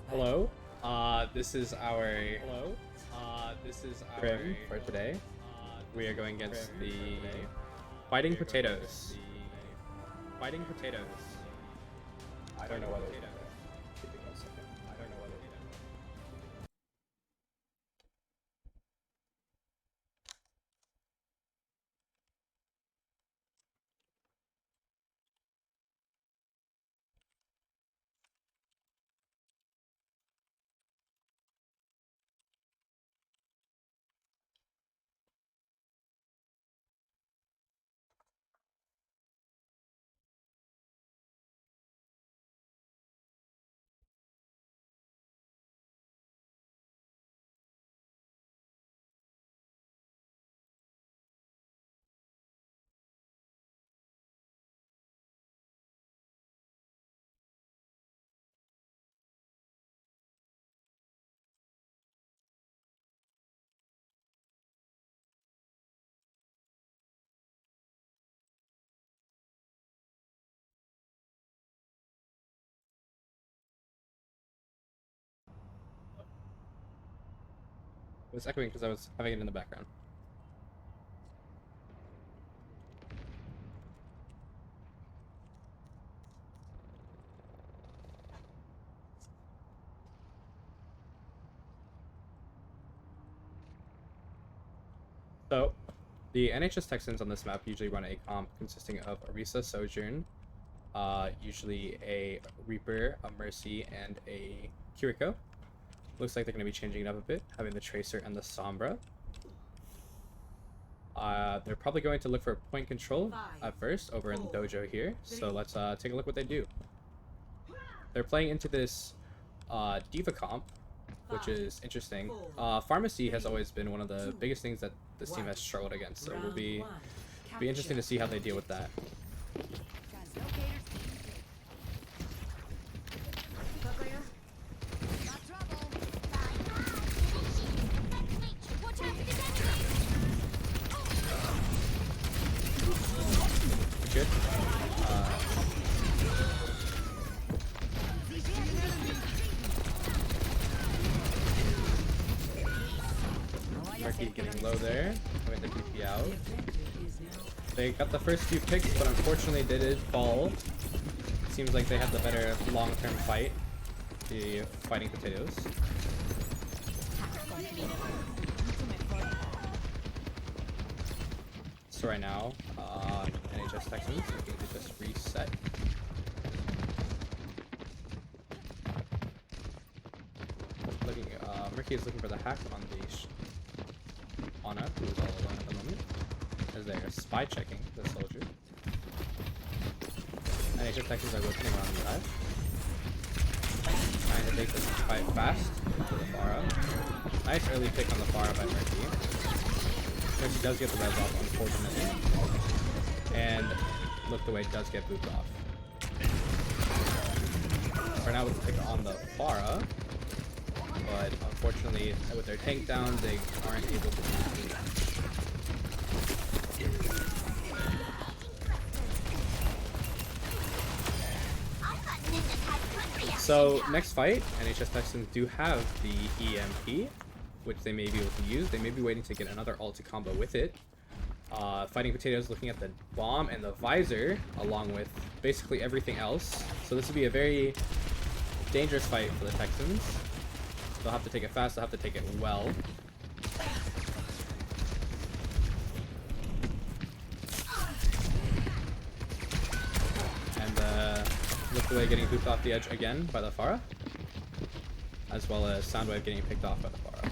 Hello. This is our Scrim for today. We are going against the Fighting Potatoes. I don't know whether. Give me 1 second. I don't know whether. It was echoing because I was having it in the background. So, the NHS Texans on this map usually run a comp consisting of Orisa, Sojourn, usually a Reaper, a Mercy, and a Kiriko. Looks like they're going to be changing it up a bit, having the Tracer and the Sombra. They're probably going to look for point control at first over in the dojo here, so let's take a look what they do. They're playing into this Diva comp, which is interesting. Pharmacy has always been one of the biggest things that this team has struggled against, so it'll be interesting to see how they deal with that. Good. Murky getting low there, having the PP out. They got the first few picks, but unfortunately they did fall. Seems like they had the better long-term fight, the Fighting Potatoes. So right now, NHS Texans looking to just reset. Ricky is looking for the hack on the Ana, who is all alone at the moment, as they are spy checking the soldier. NHS Texans are looking around the side, trying to take this fight fast to the Pharah. Nice early pick on the Pharah by Murky. Murky does get the res off, unfortunately, and look away does get booped off. For now with the pick on the Pharah, but unfortunately with their tank down they aren't able to do too much. So next fight, NHS Texans do have the EMP, which they may be able to use. They may be waiting to get another ulti combo with it. Fighting Potatoes looking at the bomb and the visor, along with basically everything else. So this would be a very dangerous fight for the Texans. They'll have to take it fast, they'll have to take it well. And look away getting hooped off the edge again by the Pharah, as well as Soundwave getting picked off by the Pharah.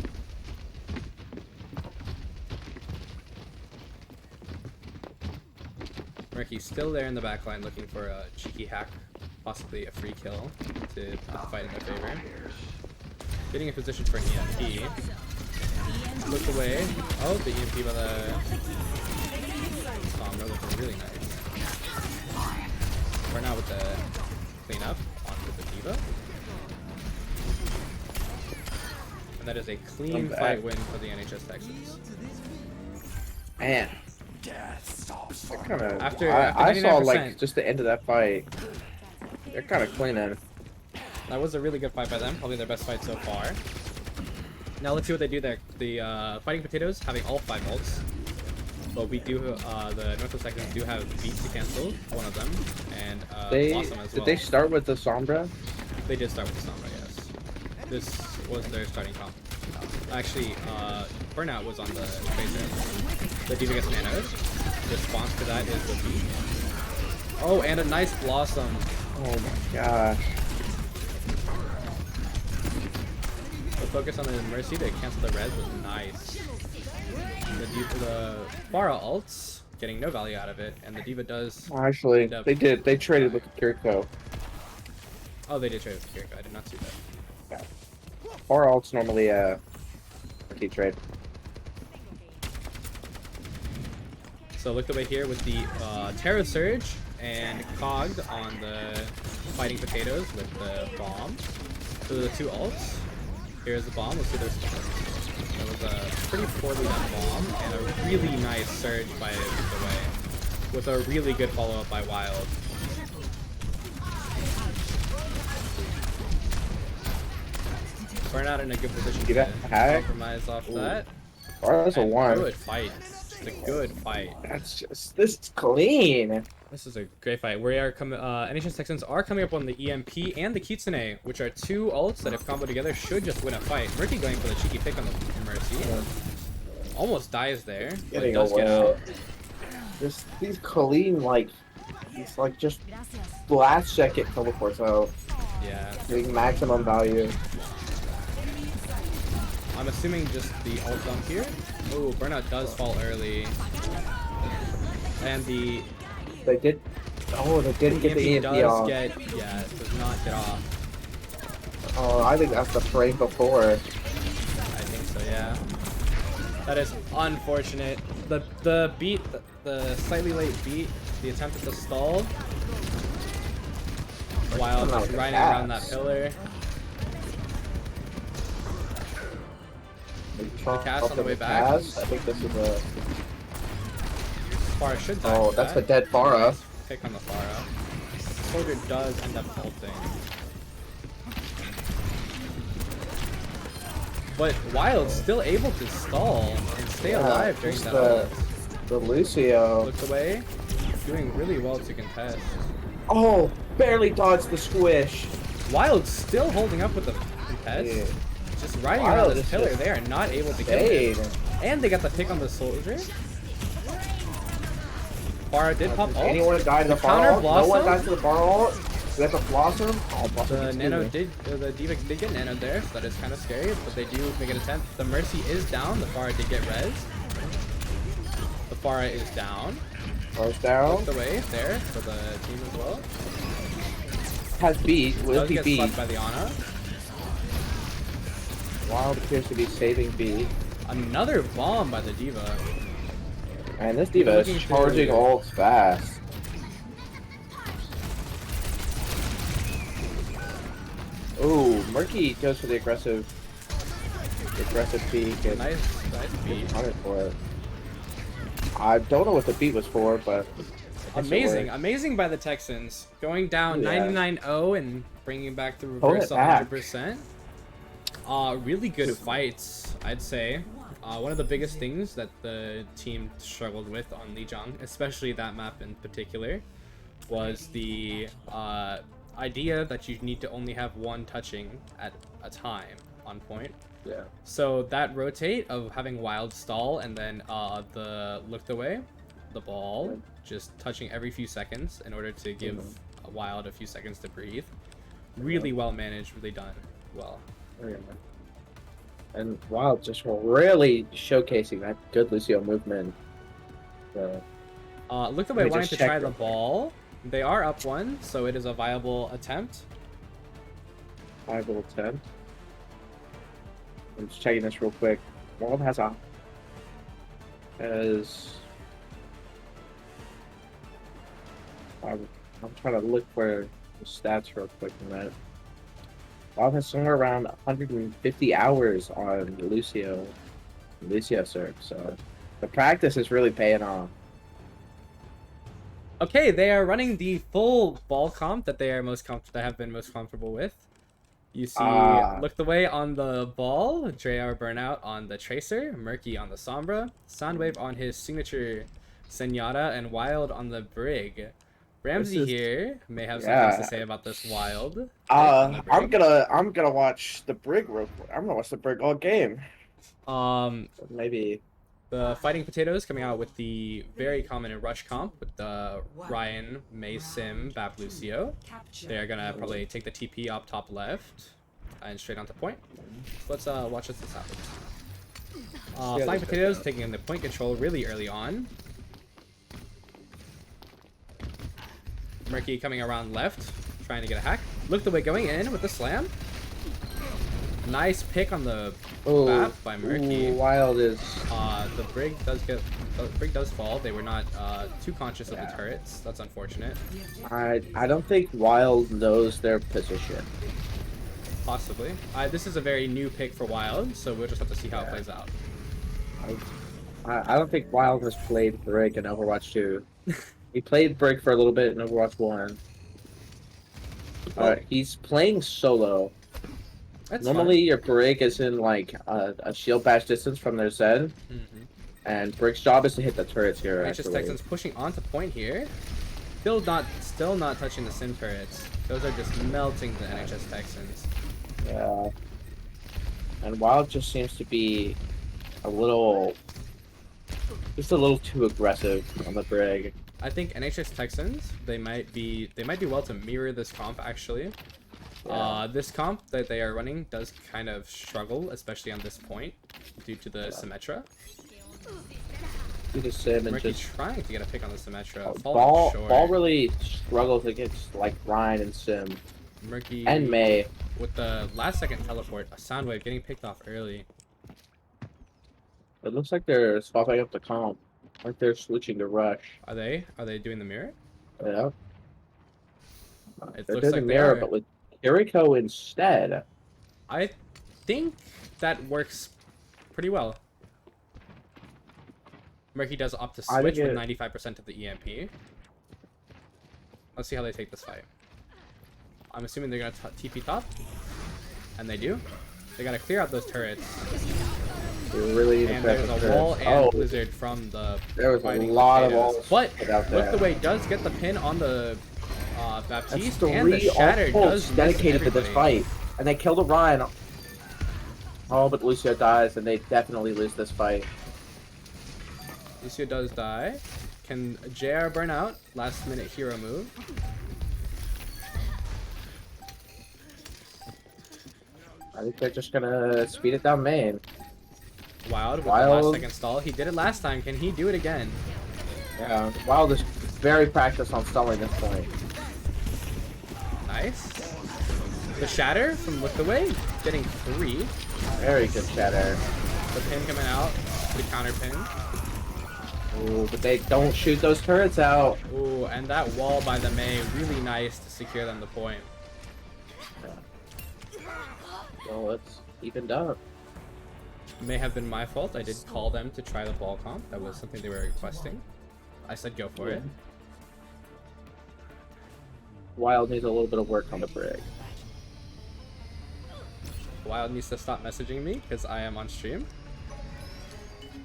Murky's still there in the backline looking for a cheeky hack, possibly a free kill to put the fight in their favor. Getting in position for an EMP. Look away. Oh, the EMP by the Sombra looking really nice. For now with the cleanup onto the Diva. And that is a clean fight win for the NHS Texans. Man. After I saw 99%. like just the end of that fight. They're kind of cleaning. That was a really good fight by them. Probably their best fight so far. Now let's see what they do there. The Fighting Potatoes having all 5 ults. But we do, the Northwest Texans do have Beat to cancel one of them. And Blossom as well. Did they start with the Sombra? They did start with the Sombra, yes. This was their starting comp. Actually, Burnout was on the Tracer. The D.Va gets nanoed. Response to that is the Beat. Oh, and a nice Blossom. Oh my gosh. The focus on the Mercy to cancel the res was nice. The Pharah ults getting no value out of it, and the D.Va does. Actually, they did. They traded with the Kiriko. Oh, they did trade with the Kiriko. I did not see that. Yeah. Or ults normally key trade. So look away here with the Terra Surge and Cogged on the Fighting Potatoes with the bomb. So the 2 ults. Here's the bomb. Let's see the response. That was a pretty poorly done bomb and a really nice surge by the way, with a really good follow-up by Wild. Burnout in a good position to compromise off that. Oh, that's a 1. Good fight. Just a good fight. This is clean. This is a great fight. We are coming. NHS Texans are coming up on the EMP and the Kitsune, which are 2 ults that, if comboed together, should just win a fight. Murky going for the cheeky pick on the Mercy. Yeah. Almost dies there, but it does get out. These clean, like, it's like just last second teleports out. Yeah. Getting maximum value. I'm assuming just the ult dump here. Oh, Burnout does fall early. And the... They did... Oh, they didn't get the EMP off. Yeah, it does not get off. Oh, I think that's the frame before. I think so, yeah. That is unfortunate. The beat, the slightly late beat, the attempt at the stall. Wild just riding around that pillar. The cast on the way back. I think this is a... Pharah should die. Oh, that's a dead Pharah. Pick on the Pharah. Soldier does end up ulting. But Wild's still able to stall and stay alive during that ult. The Lucio. Looked away. Doing really well to contest. Oh, barely dodged the squish. Wild's still holding up with the contest. Yeah. Just riding around this pillar, they are not able to kill him. And they got the pick on the soldier. Pharah did pop ult. Anyone died to the Pharah? No one died to the Pharah ult. We have to Blossom. Oh, Blossom. The Nano did, the D.Va did get nanoed there, so that is kind of scary, but they do make an attempt. The Mercy is down. The Pharah did get res. The Pharah is down. Pharah's down. Looked away there for the team as well. Has beat. Will he get beat? slapped by the Ana. Wild appears to be saving B. Another bomb by the D.Va. And this D.Va is charging ults fast. Ooh, Murky goes for the aggressive peek. And nice beat. For it. I don't know what the beat was for, but amazing by the Texans, going down 99-0 and bringing back the reverse 100%. Really good fights, I'd say. One of the biggest things that the team struggled with on Lijiang, especially that map in particular, was the idea that you need to only have one touching at a time on point. Yeah. So that rotate of having Wild stall and then the looked away, the ball, just touching every few seconds in order to give Wild a few seconds to breathe. Really well managed, really done well. And Wild just really showcasing that good Lucio movement. Looked away wanting to try the ball. They are up 1, so it is a viable attempt. Viable attempt. I'm just checking this real quick. Wild has I'm trying to look for the stats real quick on that. Wild has somewhere around 150 hours on Lucio Surf, so the practice is really paying off. Okay, they are running the full ball comp that they are that have been most comfortable with. You see, Ah, Look the Way on the ball, JR Burnout on the Tracer, Murky on the Sombra, Soundwave on his signature Senora, and Wild on the Brig. this Ramsey is here may have some things to yeah. say about this Wild pick on the I'm Brig. gonna watch the Brig real quick. I'm gonna watch the Brig all game. Um, Maybe the Fighting Potatoes coming out with the very common Rush comp with the Ryan, May Sim, Bap Lucio. They are gonna probably take the TP up top left and straight onto point. So let's watch as this happens. See how Flying this goes Potatoes out. taking in the point control really early on. Murky coming around left, trying to get a hack. Look the Way going in with the slam. Nice pick on the Bap by Murky. Wild is The Brig does fall. They were not too conscious of the turrets. That's unfortunate. I don't think Wild knows their position. Possibly. This is a very new pick for Wild, so we'll just have to see how it plays out. I don't think Wild has played Brig in Overwatch 2. He played Brig for a little bit in Overwatch 1. He's playing solo. That's Normally, your Brig is in like a shield bash distance from their Zen, and Brig's job is to hit the turrets here. NHS Actually, Texans pushing onto point here. Still not touching the sim turrets. Those are just melting the NHS Texans. yeah. And Wild just seems to be just a little too aggressive on the Brig. I think NHS Texans they might do well to mirror this comp actually. Yeah. This comp that they are running does kind of struggle, especially on this point, due to the Symmetra. Do the sim and Murky just trying to get a pick on the Symmetra, falling short. Ball really struggles against like Ryan and Sim Murky and May. with the last second teleport, a Soundwave getting picked off early. It looks like they're swapping up the comp, like they're switching to Rush. Are they? Are they doing the mirror? Yeah, It they're looks doing like the they mirror, are. but with Kiriko instead. I think that works pretty well. Murky does opt to I think switch with it- 95% of the EMP. Let's see how they take this fight. I'm assuming they're gonna TP top, and they do. They gotta clear out those turrets. They really need to And press there's the a wall turrets. and blizzard from the There was a Fighting lot of Potatoes. walls But put out Look there. the Way does get the pin on the That's Baptiste, and the three Shatter does ults miss dedicated to this everybody. fight, and they killed Orion. Oh, but Lucio dies, and they definitely lose this fight. Lucio does die. Can JR burn out? Last minute hero move. I think they're just gonna speed it down main. Wild with the Wild. last second stall. He did it last time. Can he do it again? Yeah, Wild is very practiced on stalling this point. Nice. The Shatter from Look the Way, getting 3. Very good shatter. The pin coming out. The counter pin. Ooh, but they don't shoot those turrets out. Ooh, and that wall by the May, really nice to secure them the point. Well, it's evened up. May have been my fault. I did call them to try the ball comp. That was something they were requesting. I said go for it. Wild needs a little bit of work on the Brig. Wild needs to stop messaging me because I am on stream.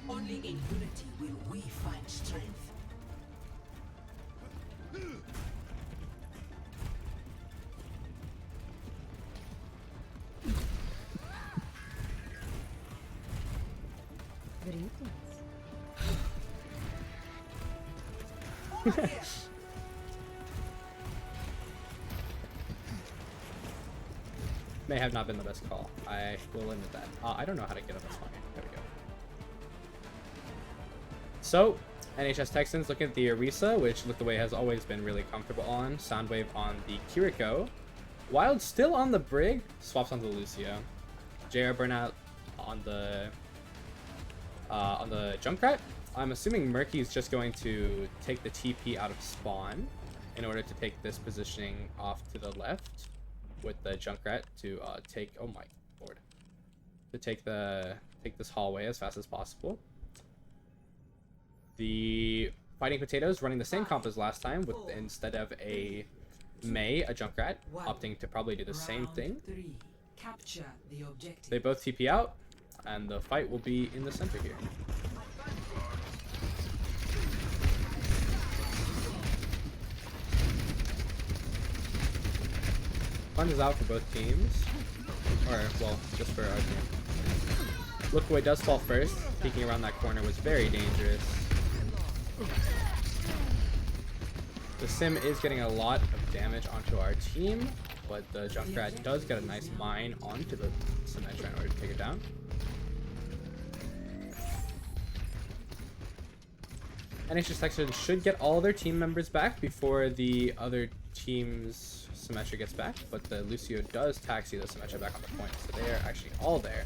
Only in unity will we find strength. May have not been the best call. I will admit that. I don't know how to get on this one. There we go. So, NHS Texans looking at the Orisa, which Look the Way has always been really comfortable on. Soundwave on the Kiriko. Wild still on the Brig. Swaps onto the Lucio. JR Burnout on the Junkrat. I'm assuming Murky's just going to take the TP out of spawn in order to take this positioning off to the left with the Junkrat to take, oh my lord, to take this hallway as fast as possible. The Fighting Potatoes running the same comp as last time, with instead of a May, a Junkrat, opting to probably do the same thing. Capture the objective. They both TP out, and the fight will be in the center here. Fun is out for both teams. Or, well, just for our team. Look away does fall first. Peeking around that corner was very dangerous. The Sim is getting a lot of damage onto our team, but the Junkrat does get a nice mine onto the Symmetra in order to take it down. NHS Texans should get all their team members back before the other team's Symmetra gets back, but the Lucio does taxi the Symmetra back on the point, so they are actually all there.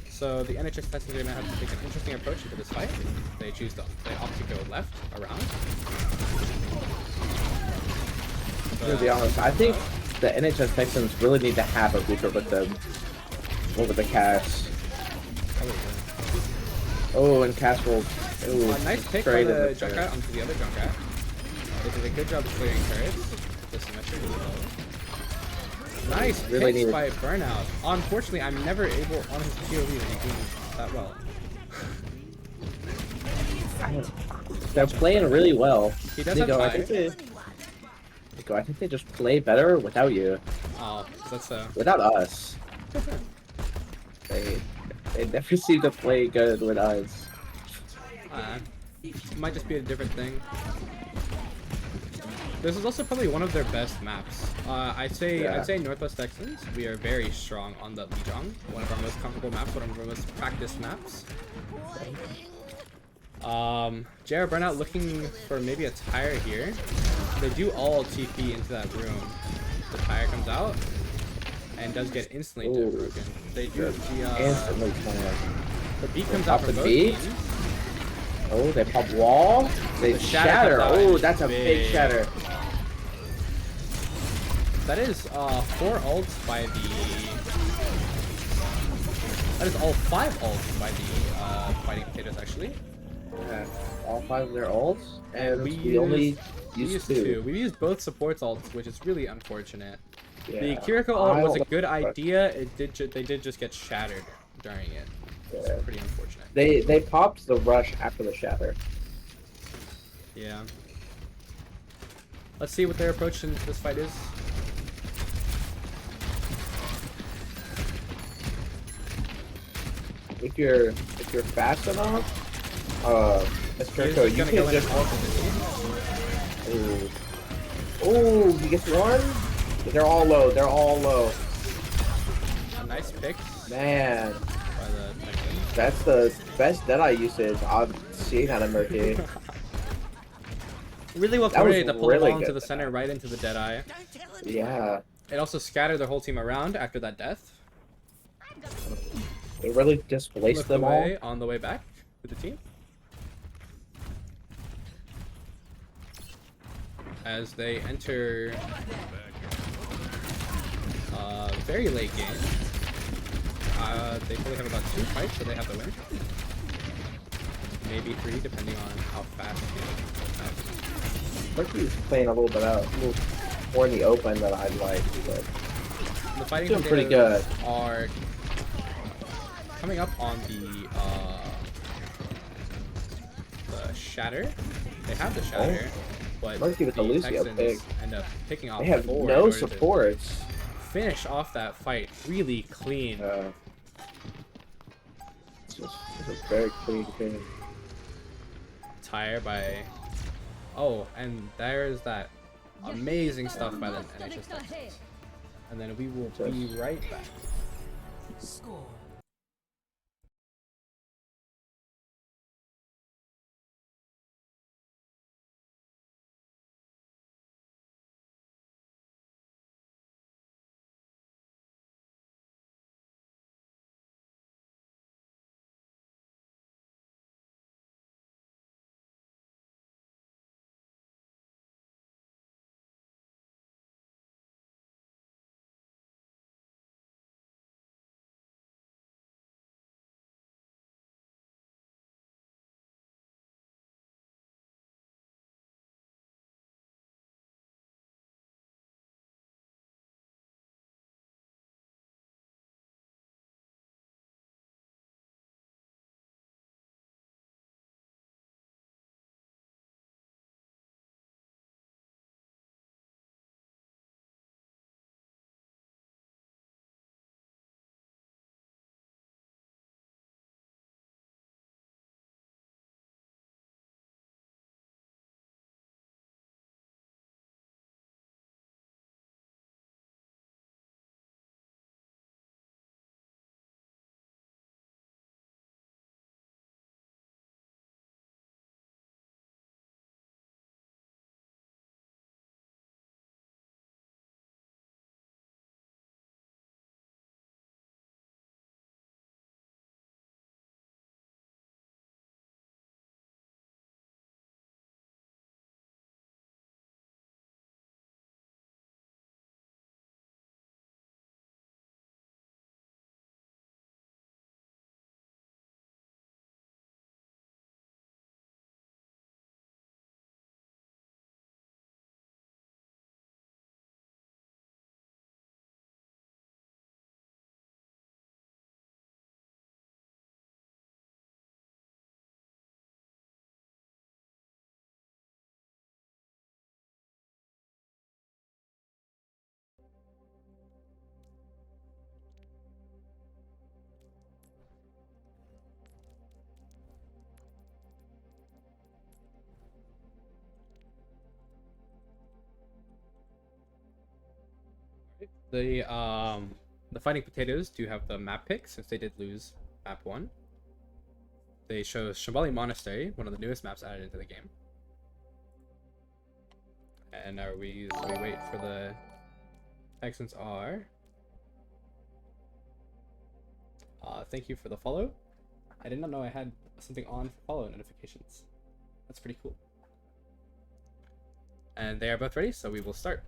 So the NHS Texans are going to have to take an interesting approach into this fight. They opt to go left, around. To be honest, I think the NHS Texans really need to have a Reaper with them over the Cass. Oh, and Cass will. Ooh, Nice pick by the Junkrat onto the other Junkrat. They did a good job of clearing turrets. The Symmetry really low. Nice Really picks needed. by Burnout. Unfortunately, I'm never able on his POV to do that well. They're playing really well. He does have I fire. think they just play better without you, Oh, that's without us. They never seem to play good with us. it might just be a different thing. This is also probably one of their best maps. I'd say Northwest Texans. We are very strong on the Lijiang, one of our most comfortable maps, one of our most practiced maps. JR Burnout looking for maybe a tire here. They do all TP into that room. The tire comes out and does get instantly broken. They do Instantly the beat comes out pop from the both beat. teams. Oh, they pop wall. They The shatter shatter. comes out Oh, and that's a big. big shatter. That is 4 ults by the. That is all 5 ults by the Fighting Potatoes actually. Yeah, all 5 of their ults, and We we only We used used 2. 2. We used both supports ults, which is really unfortunate. Yeah. The Kiriko ult was a I'll- good idea. They did just get shattered during it. It's Yeah. pretty unfortunate. They popped the rush after the shatter. Yeah. Let's see what their approach into this fight is. If you're fast enough, Mr. He's Kirko, you gonna can go in just. and ult into the Ooh, he gets one. They're all low. They're all low. A nice pick Man, by the Texans. that's the best Deadeye usage I've seen out of Murky. Really well That was coordinated to pull really the ball into good. the center right into the Deadeye. Yeah, It also scattered their whole team around after that death. it really displaced Looked them all. away on the way back with the team. As they enter very late game. They probably have about 2 fights, so they have the win. Maybe 3, depending on how fast they Murky's playing a little bit out, a little more in the open than I'd like, but The Fighting doing pretty Potatoes good. are coming up on the shatter. They have the shatter, but Murky with the Lucio Texans pick. end up picking off they have 4 in no order to supports. finish off that fight really clean. It's a very clean game. Tire by. Oh, and there's that amazing stuff by the NHS Texans. And then we will be right back. Score. The Fighting Potatoes do have the map pick since they did lose map 1. They chose Shambali Monastery, one of the newest maps added into the game. And now we wait for the Texans are. Thank you for the follow. I did not know I had something on for follow notifications. That's pretty cool. And they are both ready, so we will start.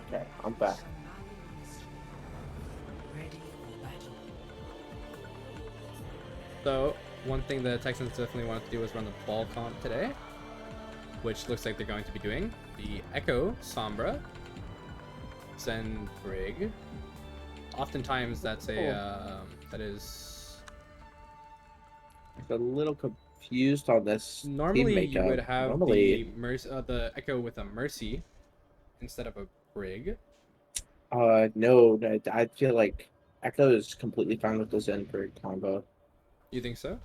Okay, I'm back. So, one thing the Texans definitely wanted to do was run the ball comp today, which looks like they're going to be doing. The Echo, Sombra, Zen Brig. Oftentimes that's a, that is... I'm a little confused on this team Normally you makeup. would have Normally, the Echo with a Mercy instead of a Brig. no, I feel like Echo is completely fine with the Zen Brig combo. You think so?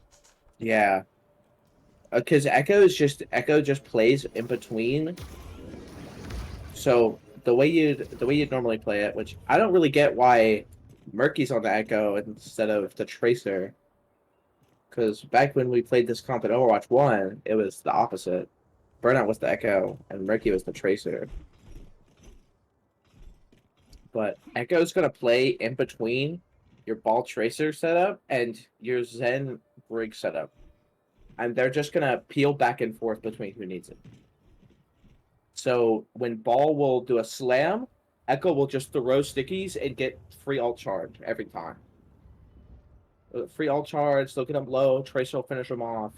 Yeah. Because Echo just plays in between. So the way you'd normally play it, which I don't really get why Murky's on the Echo instead of the Tracer. Because back when we played this comp in Overwatch 1, it was the opposite. Burnout was the Echo, and Murky was the Tracer. But Echo's going to play in between your Ball Tracer setup and your Zen Brig setup. And they're just going to peel back and forth between who needs it. So when Ball will do a slam, Echo will just throw stickies and get free ult charge every time. Free ult charge, they'll get them low, Tracer will finish them off.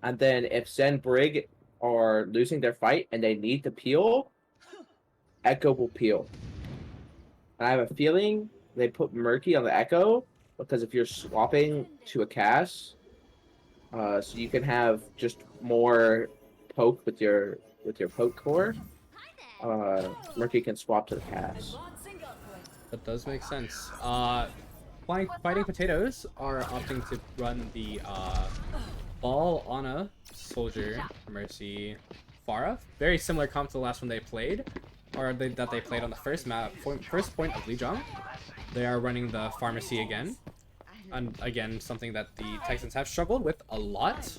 And then if Zen Brig are losing their fight and they need to peel, Echo will peel. And I have a feeling they put Murky on the Echo because if you're swapping to a Cass, so you can have just more poke with your poke core, Murky can swap to the Cass. That does make sense. Fighting Potatoes are opting to run the Ball, Ana, Soldier, Mercy, Pharah. Very similar comp to the last one they played, or that they played on the first point of Lijiang. They are running the Pharmacy again. And again, something that the Texans have struggled with a lot.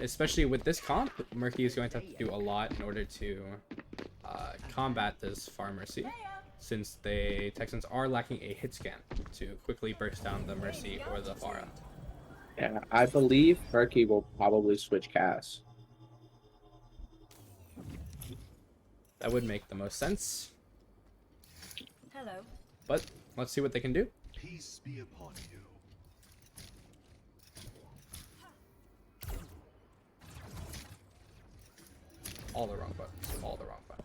Especially with this comp, Murky is going to have to do a lot in order to combat this Pharmacy, since the Texans are lacking a hit scan to quickly burst down the Mercy or the Pharah. Yeah, I believe Murky will probably switch Cass. That would make the most sense. Hello. But let's see what they can do. Peace be upon you. All the wrong buttons. All the wrong buttons.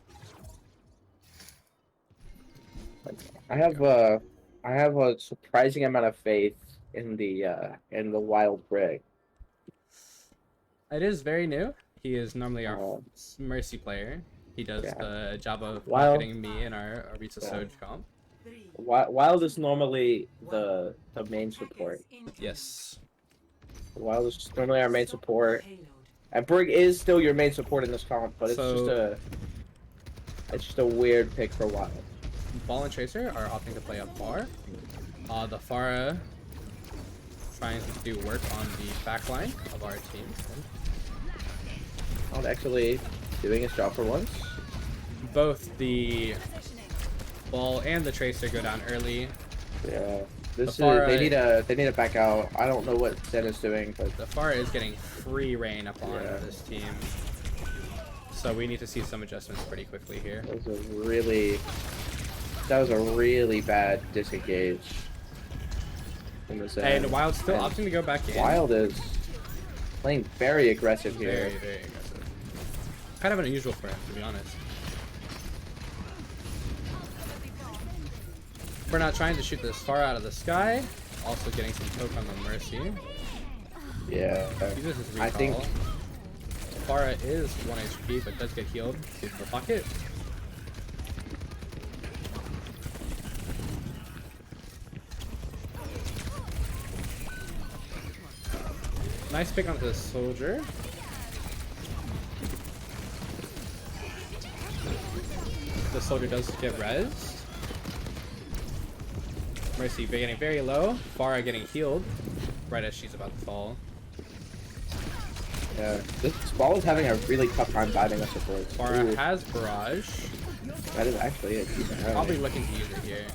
I have a surprising amount of faith in the Wild Brig. It is very new. He is normally our Mercy player. He does Yeah. the job of Wild- marketing me in our Arisa Soj comp. Wild is normally the main support. Yes. Wild is normally our main support. And Brig is still your main support in this comp, but it's just a weird pick for Wild. Ball and Tracer are opting to play up far. The Pharah trying to do work on the backline of our team. Wild actually doing his job for once. Both the Ball and the Tracer go down early. Yeah. This The Pharah- they need to back out. I don't know what Zen is doing, but The Pharah is getting free reign upon Yeah. this team. So we need to see some adjustments pretty quickly here. that was a really bad disengage from the Zen. And Wild's still And opting to go back in. Wild is playing very aggressive here. Very, very aggressive. Kind of unusual for him, to be honest. We're not trying to shoot this far out of the sky. Also getting some poke on the Mercy. Yeah. Uses his recall. I think Pharah is 1 HP, but does get healed to the pocket. Nice pick onto the Soldier. The soldier does get rezzed. Mercy getting very low. Farah getting healed right as she's about to fall. Yeah, this ball is having a really tough time diving us support. Farah has barrage. That is actually a decent rally. Probably looking to use it here.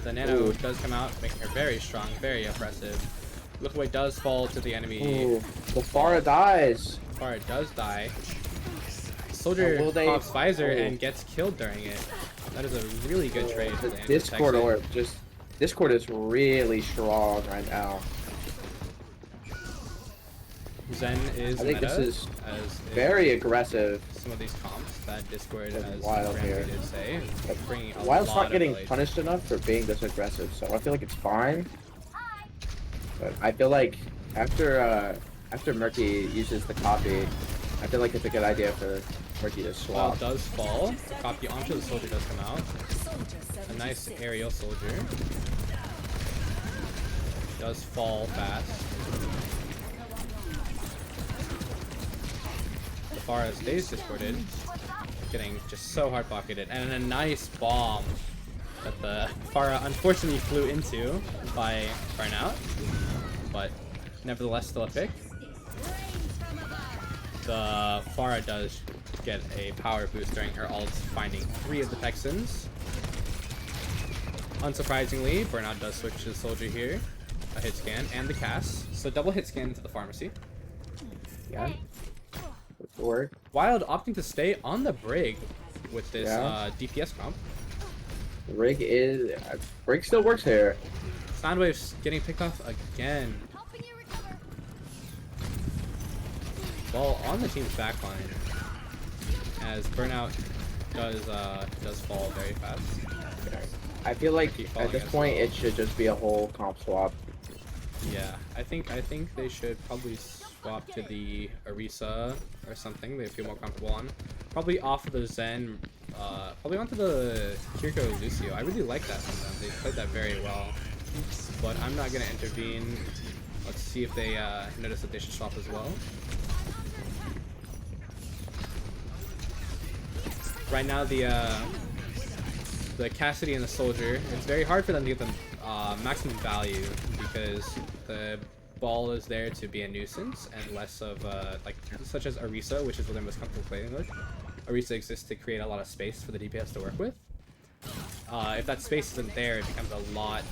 The nano does come out, making her very strong, very oppressive. Look away does fall to the enemy. Ooh, the Farah dies. Farah does die. Soldier pops visor and gets killed during it. That is a really good trade for the Discord orb. Discord is really strong right now. Zen is I think meta, this is as very aggressive. some of these comps that Discord, It's as wild here. did say, bringing a Wild's lot not of getting relation. punished enough for being this aggressive, so I feel like it's fine. But I feel like after Murky uses the copy, I feel like it's a good idea for Murky to Wild swap. does fall. Copy onto the soldier does come out. A nice aerial soldier. Does fall fast. The Farah stays discorded. Getting just so hard pocketed. And a nice bomb that the Farah unfortunately flew into by Burnout. But nevertheless still a pick. The Farah does get a power boost during her ult, finding 3 of the Texans. Unsurprisingly, Burnout does switch to the soldier here. A hit scan and the cast. So double hit scan into the pharmacy. Yeah. Good work. Wild opting to stay on the brig with this Yeah. DPS comp. Brig still works here. Soundwave's getting picked off again. Ball on the team's backline as Burnout does fall very fast. I feel like Keep at falling this as point well. it should just be a whole comp swap. Yeah, I think they should probably swap to the Orisa or something. They feel more comfortable on. Probably off of the Zen. Probably onto the Kiriko Lucio. I really like that from them. They played that very well. But I'm not gonna intervene. Let's see if they notice that they should swap as well. Right now the Cassidy and the Soldier, it's very hard for them to get the maximum value because the ball is there to be a nuisance and less of like such as Orisa, which is what they're most comfortable playing with. Orisa exists to create a lot of space for the DPS to work with. If that space isn't there, it becomes a lot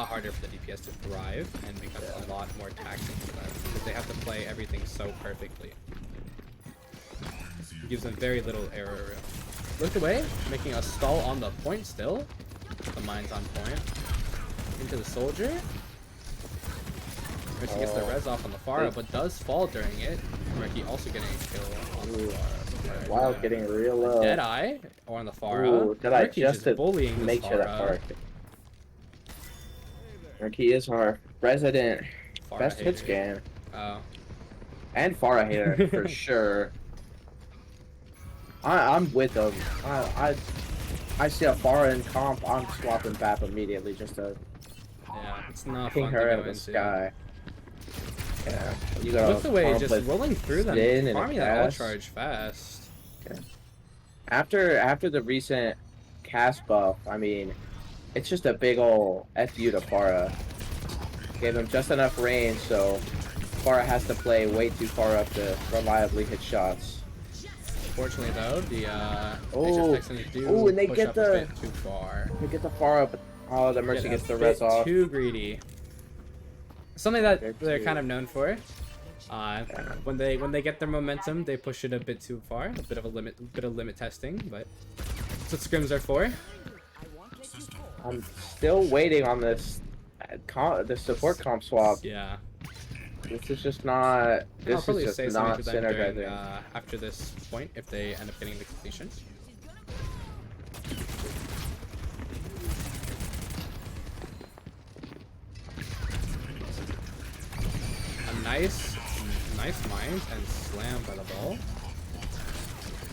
harder for the DPS to thrive and becomes a lot more taxing for them because they have to play everything so perfectly. It gives them very little error room. Looked away, making a stall on the point still. The mine's on point. Into the soldier. Mercy gets the res off on the Farah, but does fall during it. Murky also getting a kill on the Farah. Wild getting real low. Deadeye or on the Farah. Ooh, Deadeye Murky just to bullying make this sure that Farah. Murky is our resident Farah best hit hater. scan. Oh. And Farah hater for sure. I'm with them. I see a Farah in comp, I'm swapping BAP immediately just to Yeah, it's not ping fun her to out go of the into. sky. Yeah, you got Look away, just rolling through them, spin and a farming that all cast. charge fast. After the recent cast buff, I mean, it's just a big ol' FU to Farah. Gave him just enough range, so Farah has to play way too far up to reliably hit shots. Fortunately though, the Oh. NHS Texans do Oh, and they push get up the- a bit too far. They get the Farah, but oh, the Mercy Get gets a the res bit off. too greedy. Something that They're they're too- kind of known for. When they get their momentum, they push it a bit too far. A bit of limit testing, but that's what scrims are for. I'm still waiting on this the support comp swap. Yeah. This is just not. I'll This probably is say just something not to them during, synergizing. after this point if they end up getting the completion. A nice mines and slam by the ball.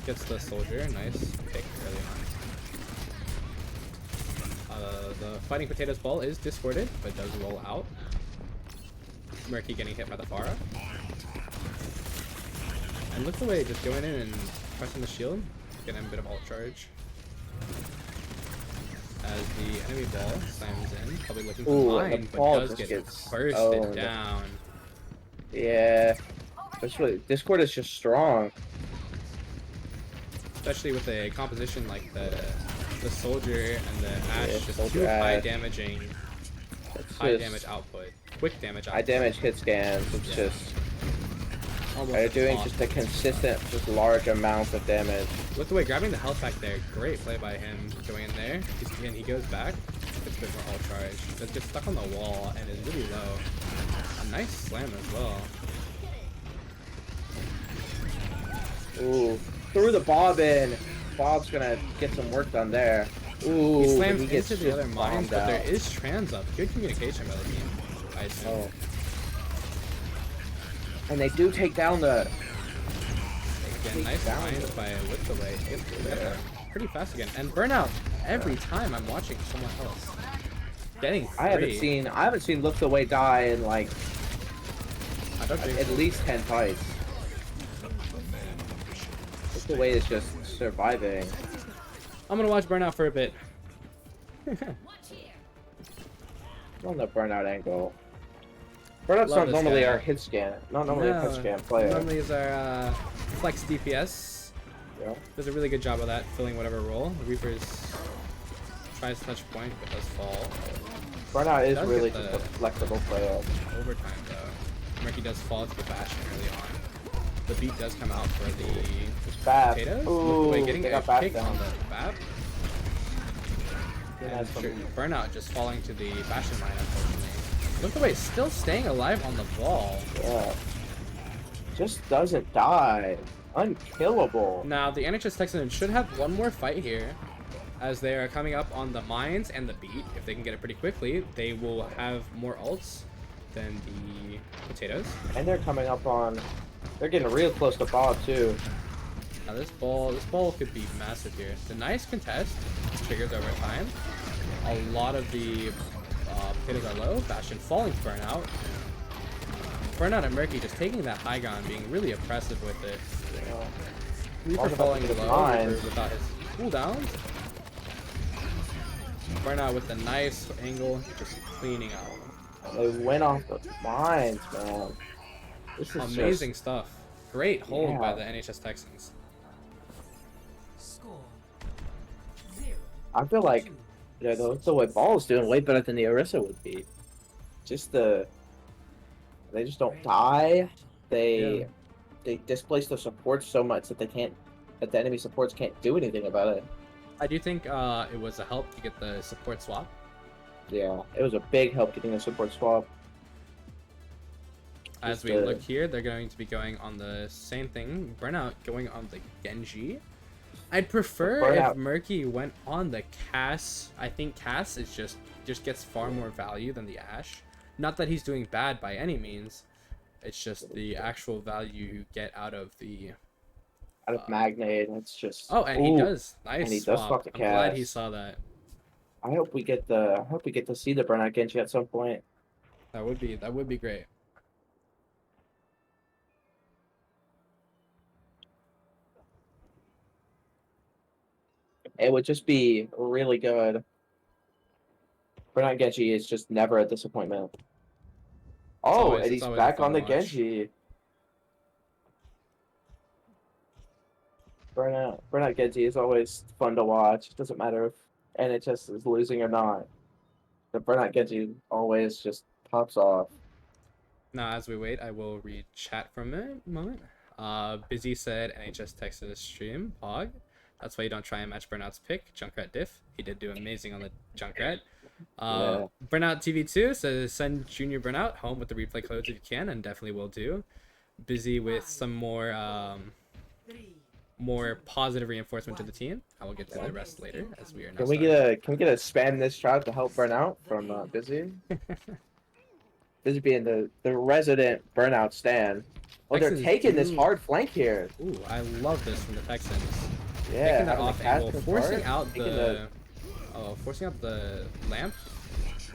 Gets the soldier, nice pick early on. The fighting potatoes ball is discorded, but does roll out. Murky getting hit by the Farah. And look the way just going in and pressing the shield, getting a bit of ult charge. As the enemy ball slams in, probably looking Ooh, for and mine, the but ball does just get gets bursted owned. down. Yeah. That's really, Discord is just strong. Especially with a composition like the soldier and the Ash, Yeah, just Soldier two high Ash. damaging, It's high just damage output, quick damage output. high damage hit scans. It's Yeah. just Almost they're doing off. just a consistent, just large amount of damage. Look the way grabbing the health back there. Great play by him going in there. He goes back. Gets a bit more ult charge. Does get stuck on the wall and is really low. A nice slam as well. Ooh, threw the Bob in. Bob's gonna get some work done there. Ooh, He but slams he gets into the just other mines, bombed but there out. is trans up. Good communication by the team, I assume. Oh. And they do take down the. Again, nice down finds the- by With the Way. Gets there pretty fast again. And Burnout, every time I'm watching someone else. Getting free. I haven't seen Look the Way die in like I don't think at least 10 fights. Look the Way is just surviving. I'm gonna watch Burnout for a bit. On the burnout angle. Burnout's Love not this normally guy. our hit scan. Not normally a hit scan player. Normally is our flex DPS. Yeah. Does a really good job of that, filling whatever role. The Reaper's tries to touch point, but does fall. Burnout is Does really get just the- a flexible player. Overtime though. Murky does fall to the Bastion early on. The beat does come out for the It's bad. potatoes. Ooh, Look the way getting they a got back kick down. on the BAP. They And had some- Burnout just falling to the Bastion line, unfortunately. Look the way, still staying alive on the ball. Yeah. Just doesn't die. Unkillable. Now, the NHS Texans should have one more fight here, as they are coming up on the mines and the beat. If they can get it pretty quickly, they will have more ults than the potatoes. And they're coming up on. They're getting real close to Bob too. Now this ball could be massive here. It's a nice contest. Triggers over time. A lot of the potatoes are low. Bastion falling to Burnout. Burnout and Murky just taking that high ground, being really oppressive with it. Reaper Also falling about to low mine. Reaper without his cooldowns. Burnout with a nice angle, just cleaning out. They went off the mines, man. This is Amazing stuff. Great hold by Yeah. the NHS Texans. Score 0. I feel like the way Ball's doing way better than the Orisa would be. Just they just don't die. They displace the supports so much that the enemy supports can't do anything about it. I do think it was a help to get the support swap. Yeah, it was a big help getting a support swap. As Just, we look here, they're going to be going on the same thing. Burnout going on the Genji. I'd prefer Burnout. if Murky went on the Cass. I think Cass is just gets far more value than the Ash. Not that he's doing bad by any means. It's just the actual value you get out of the. Out of Magnate, it's just. Oh, and he Ooh, does. Nice and he does swap. fuck the I'm glad Cass. he saw that. I hope we get to see the Burnout Genji at some point. That would be great. It would just be really good. Burnout Genji is just never a disappointment. Oh, and he's always back fun on to the watch. Genji. Burnout Genji is always fun to watch. It doesn't matter if NHS is losing or not. The Burnout Genji always just pops off. Now, as we wait, I will read chat for a moment. Busy said NHS Texas stream, Pog. That's why you don't try and match Burnout's pick. Junkrat diff. He did do amazing on the Junkrat. Yeah. Burnout TV2 says send Junior Burnout home with the replay codes if you can, and definitely will do. Busy with some more positive reinforcement to the team. I will get to the rest later as we are now. Can we get a spam this shot to help Burnout from Busy? Busy being the resident Burnout stan. Oh, they're Texans taking this do- hard flank here. Ooh, I love this from the Texans. Yeah, Taking that having the off cast angle, control, forcing out taking the lamp.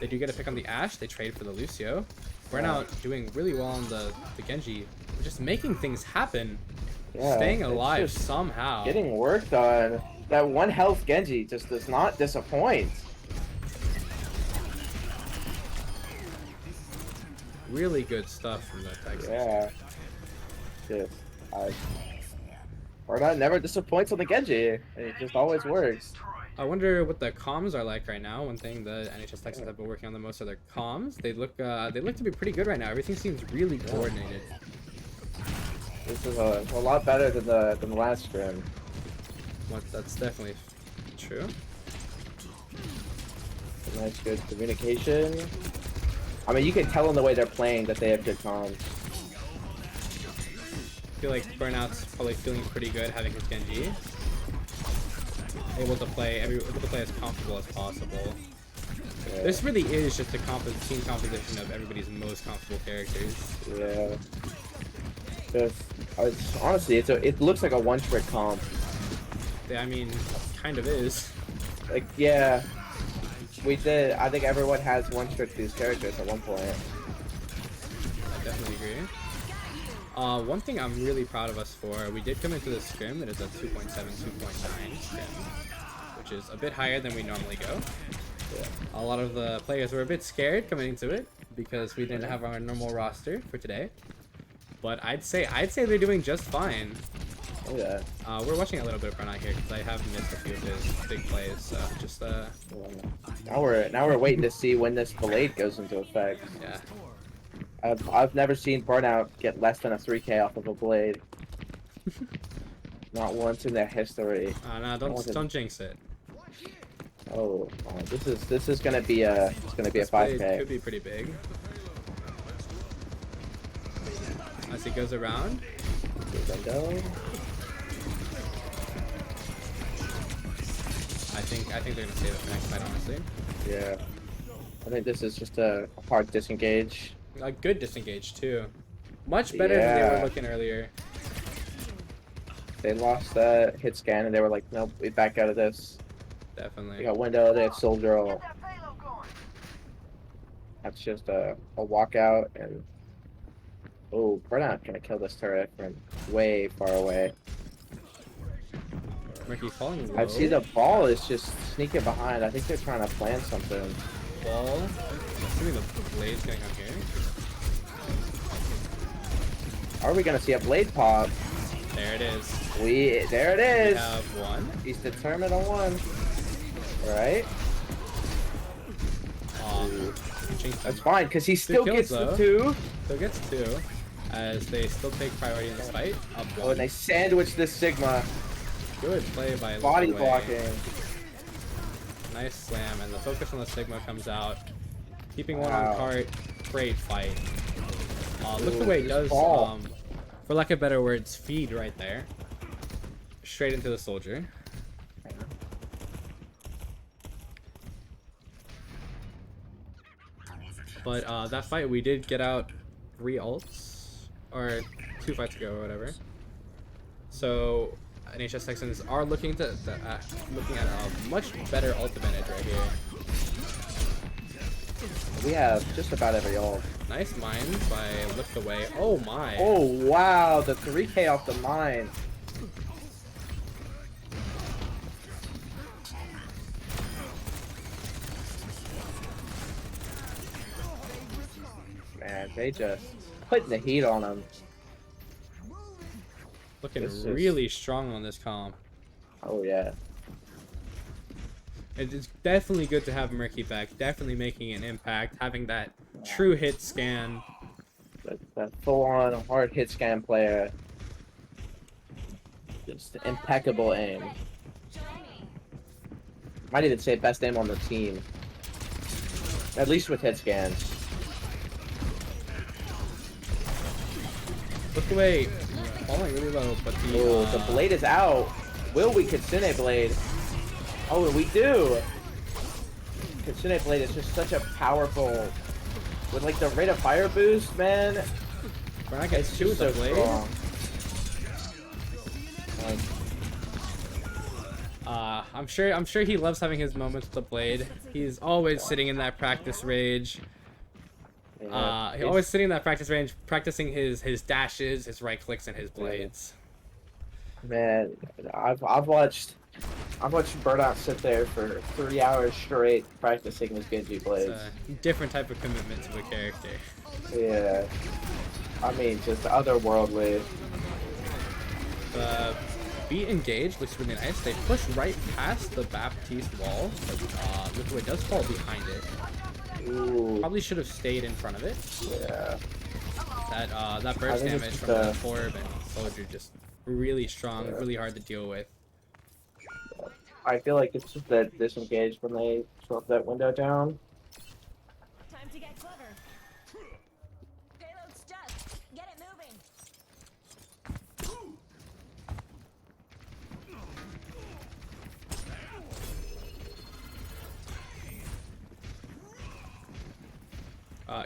They do get a pick on the Ashe. They trade for the Lucio. Burnout doing really well on the Genji. Just making things happen. Yeah, Staying it's alive just somehow. Getting work done. That 1 health Genji just does not disappoint. Really good stuff from the Texans. Yeah. Just, Burnout never disappoints on the Genji. It just always works. I wonder what the comms are like right now. One thing the NHS Texans have been working on the most are their comms. They look to be pretty good right now. Everything seems really coordinated. This is a lot better than the last Scrim. Well, that's definitely true. Nice, good communication. I mean, you can tell in the way they're playing that they have good comms. I feel like Burnout's probably feeling pretty good having his Genji. Able to play as comfortable as possible. Yeah. This really is just the team composition of everybody's most comfortable characters. Yeah. Honestly, it looks like a one-trick comp. I mean, kind of is. Like, yeah. I think everyone has one-trick these characters at one point. I definitely agree. One thing I'm really proud of us for, we did come into the Scrim. It is a 2.7, 2.9 Scrim, which is a bit higher than we normally go. Yeah. A lot of the players were a bit scared coming into it because we didn't have our normal roster for today. But I'd say they're doing just fine. Oh yeah. We're watching a little bit of Burnout here because I have missed a few of his big plays. So just Now we're waiting to see when this Blade goes into effect. yeah. I've never seen Burnout get less than a 3K off of a Blade. Not once in their history. No, don't jinx it. Oh, this is gonna be a This play 5K. could be pretty big. As he goes around. Window. I think they're gonna save it for next fight, honestly. Yeah. I think this is just a hard disengage. A good disengage too. Much better than they were looking earlier. They lost that hit scan and they were like, nope, we back out of this. Definitely. They got window, they have soldier. That's just a walkout and oh, Burnout gonna kill this turret from way far away. Ricky falling low. I see the ball is just sneaking behind. I think they're trying to plan something. Ball. Assuming the blade's gonna come here. Are we gonna see a blade pop? There it is. There it We is. have one. He's determined on one. Right? That's fine, because he still kills, gets though. the 2. Still gets 2. As they still take priority in this fight. Up Oh, 1. and they sandwich this Sigma. Good play by Body Wei. blocking. Nice slam, and the focus on the Sigma comes out. Keeping one Wow. on cart. Great fight. Look Ooh, the way it this does, ball. for lack of better words, feed right there. Straight into the soldier. But that fight, we did get out 3 ults. Or 2 fights ago or whatever. So NHS Texans are looking at a much better ult advantage right here. We have just about every ult. Nice mine by Lift Away. Oh my. Oh, wow. The 3K off the mine. Man, they just putting the heat on him. Looking This is- really strong on this comp. Oh, yeah. It's definitely good to have Murky back. Definitely making an impact. Having that true hit scan. That full-on hard hit scan player. Just impeccable aim. Might even say best aim on the team. At least with hit scans. Look away. Falling really low, but The blade is out. Will we Kitsune Blade? Oh, we do! Kitsune Blade is just such a powerful... With like the rate of fire boost, man. Burnout gets 2 with the blade. strong. I'm sure he loves having his moments with the blade. He's always sitting in that practice rage. He's always sitting in that practice range, practicing his dashes, his right clicks, and his blades. Man, I've watched Burnout sit there for 3 hours straight practicing his Genji blades. It's a different type of commitment to a character. Yeah, I mean just otherworldly. The beat engage looks really nice. They push right past the Baptiste wall, but Liquid does fall behind it. Ooh, Probably should have stayed in front of it. yeah. That burst think it's damage just from the Orb and Soldier just really strong, Yeah. really hard to deal with. I feel like it's just that disengaged when they drop that window down. Time to get clever. Payload stuck. Get it moving.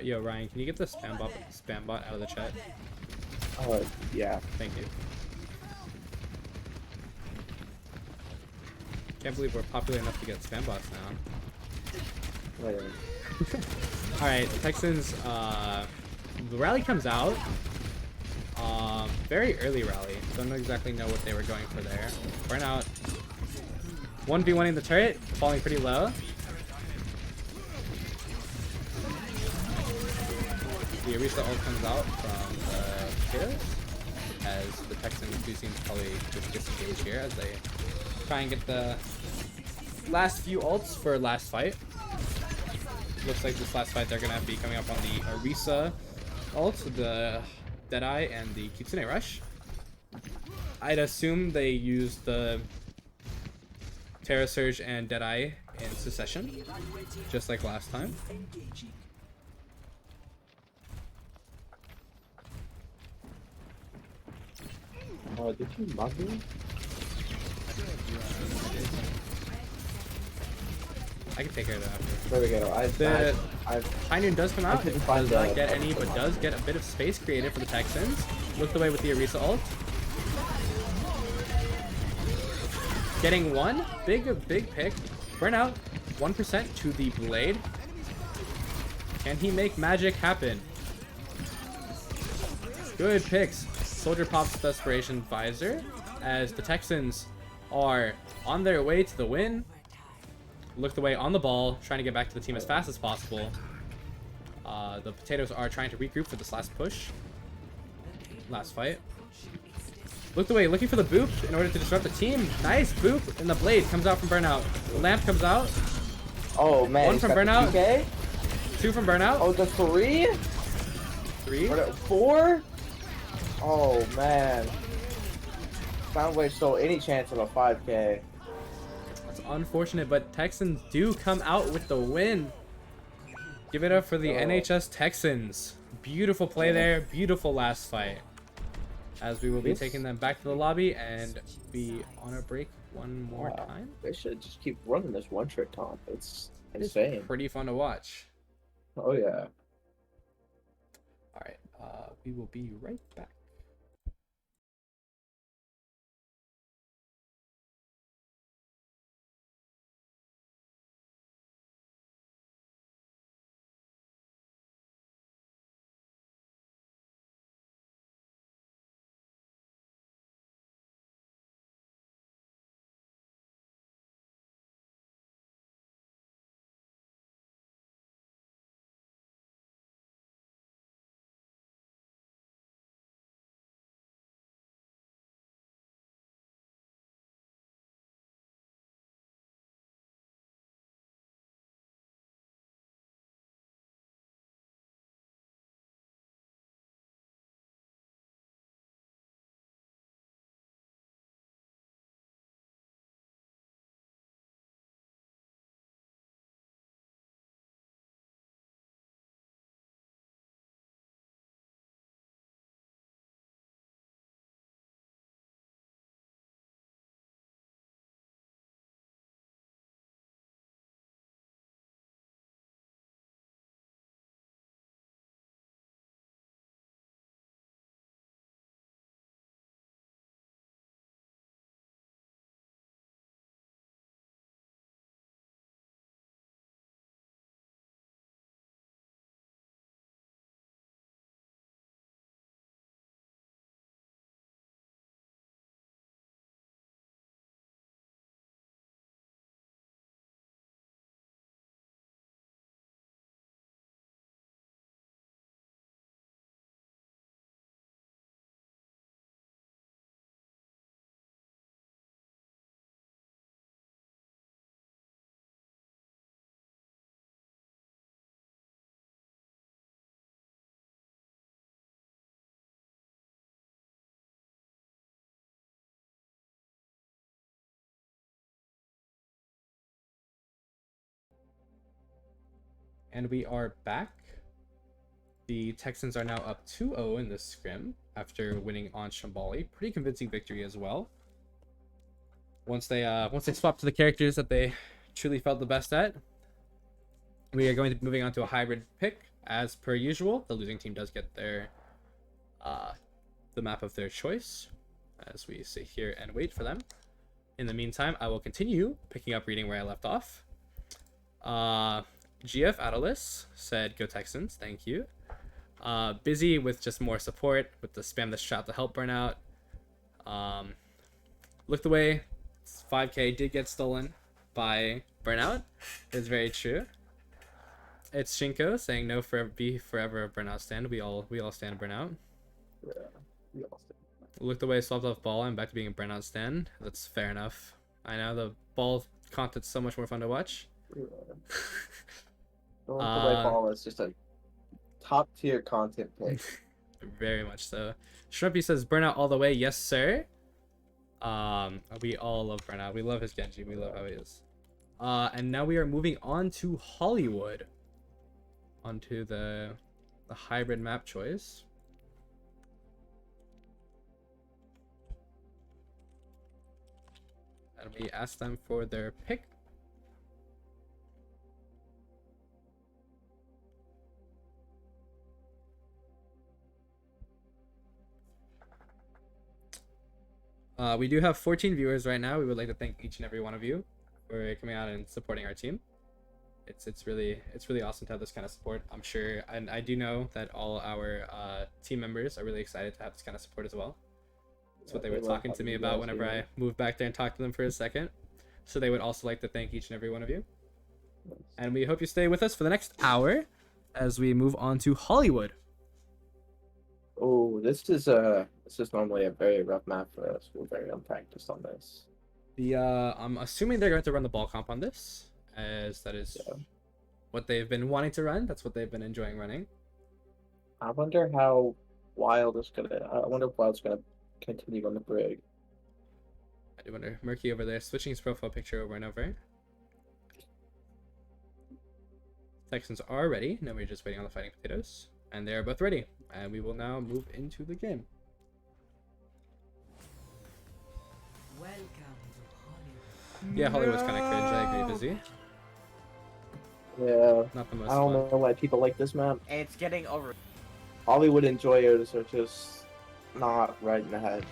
Yo, Ryan, can you get the spam bot out of the chat? Yeah. Thank you. Can't believe we're popular enough to get spam bots now. Wait. Alright, Texans, the rally comes out. Very early rally. Don't exactly know what they were going for there. Burnout. 1v1ing the turret, falling pretty low. The Arisa ult comes out from the potatoes, as the Texans do seem to probably just disengage here as they try and get the last few ults for last fight. Looks like this last fight they're gonna be coming up on the Arisa ult, the Deadeye, and the Kitsune Rush. I'd assume they use the Terra Surge and Deadeye in succession, just like last time. Oh, did you mug me? I can take care of that after. There we go. The I've High Noon does come out. couldn't It find does not the- get any, but does get a bit of space created for the Texans. Looked away with the Arisa ult. Getting one. Big pick. Burnout. 1% to the blade. Can he make magic happen? Good picks. Soldier pops the Desperation Visor as the Texans are on their way to the win. Looked away on the ball, trying to get back to the team as fast as possible. The Potatoes are trying to regroup for this last push. Last fight. Looked away, looking for the boop in order to disrupt the team. Nice boop, and the blade comes out from Burnout. The lamp comes out. Oh man. One he's from got the Burnout. 2K? 2 from Burnout. Oh, the 3? 3. Or the 4? Oh man. Soundwave stole any chance of a 5K. That's unfortunate, but Texans do come out with the win. Give it up for the NHS Texans. Beautiful play there. Beautiful last fight. As we will be taking them back to the lobby and be on a break one more Wow. time. They should just keep running this one trick comp. It's It's insane. pretty fun to watch. Oh yeah. Alright, we will be right back. And we are back. The Texans are now up 2-0 in this scrim after winning on Shambali. Pretty convincing victory as well. Once they swap to the characters that they truly felt the best at, we are going to be moving on to a hybrid pick as per usual. The losing team does get their the map of their choice as we sit here and wait for them. In the meantime, I will continue picking up reading where I left off. GF Atalis said, "Go Texans, thank you." Busy with just more support with the spam the shot to help burnout. Looked away. 5K did get stolen by burnout. It's very true. It's Shinko saying no for be forever a burnout stand. We all stand burnout. Yeah, we all stand. Looked away, swapped off ball. I'm back to being a burnout stand. That's fair enough. I know the ball content's so much more fun to watch. The way ball is just a top tier content pick. Very much so. Shrimpy says burnout all the way. Yes, sir. We all love burnout. We love his Genji. We love how he is. And now we are moving on to Hollywood. Onto the hybrid map choice. And we ask them for their pick. We do have 14 viewers right now. We would like to thank each and every one of you for coming out and supporting our team. It's really awesome to have this kind of support. I'm sure, and I do know that all our team members are really excited to have this kind of support as well. That's what they were talking to me about whenever I moved back there and talked to them for a second. So they would also like to thank each and every one of you. And we hope you stay with us for the next hour as we move on to Hollywood. Oh, this is normally a very rough map for us. We're very unpracticed on this. I'm assuming they're going to run the ball comp on this, as that is what they've been wanting to run. That's what they've been enjoying running. I wonder how Wild is gonna. I wonder if Wild's gonna continue on the brig. I do wonder. Murky over there switching his profile picture over and over. Texans are ready. Now we're just waiting on the Fighting Potatoes. And they are both ready. And we will now move into the game. Welcome to Hollywood. Yeah, Hollywood's kind of cringe. I agree, Busy. Yeah, Not the most I don't fun. know why people like this map. It's getting over. Hollywood enjoyers are just not right in the head.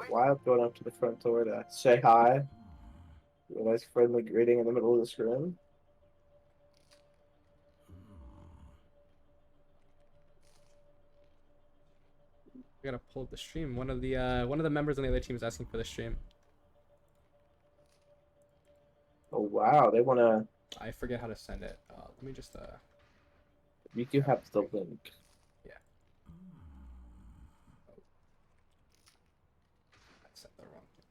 Wild going up to the front door to say hi. A nice friendly greeting in the middle of the scrim. We gotta pull up the stream. One of the members on the other team is asking for the stream. Oh wow, they wanna. I forget how to send it. Let me just You do have the link. I sent the wrong thing.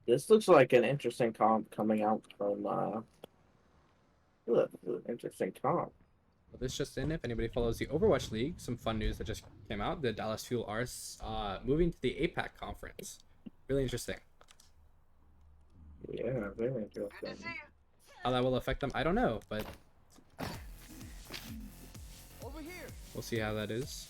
This looks like an interesting comp coming out from. Interesting comp. Well, this just in, if anybody follows the Overwatch League, some fun news that just came out. The Dallas Fuel are moving to the APAC conference. Really interesting. Yeah, very interesting. How that will affect them, I don't know, but we'll see how that is.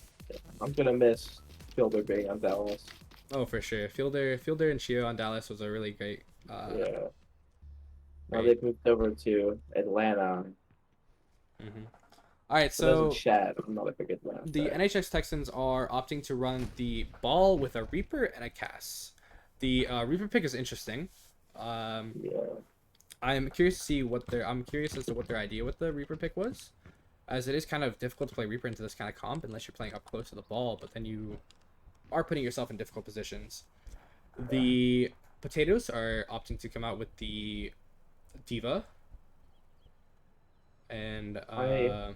I'm gonna miss Fielder being on Dallas. Oh, for sure. Fielder and Chio on Dallas was a really great. Yeah. Now great. they've moved over to Atlanta. All right, So so Chad, I'm not a big Atlanta. the fan. NHS Texans are opting to run the ball with a Reaper and a Cass. The Reaper pick is interesting. Yeah. I'm curious to see I'm curious as to what their idea with the Reaper pick was, as it is kind of difficult to play Reaper into this kind of comp unless you're playing up close to the ball, but then you are putting yourself in difficult positions. The Potatoes are opting to come out with the Diva and the I'm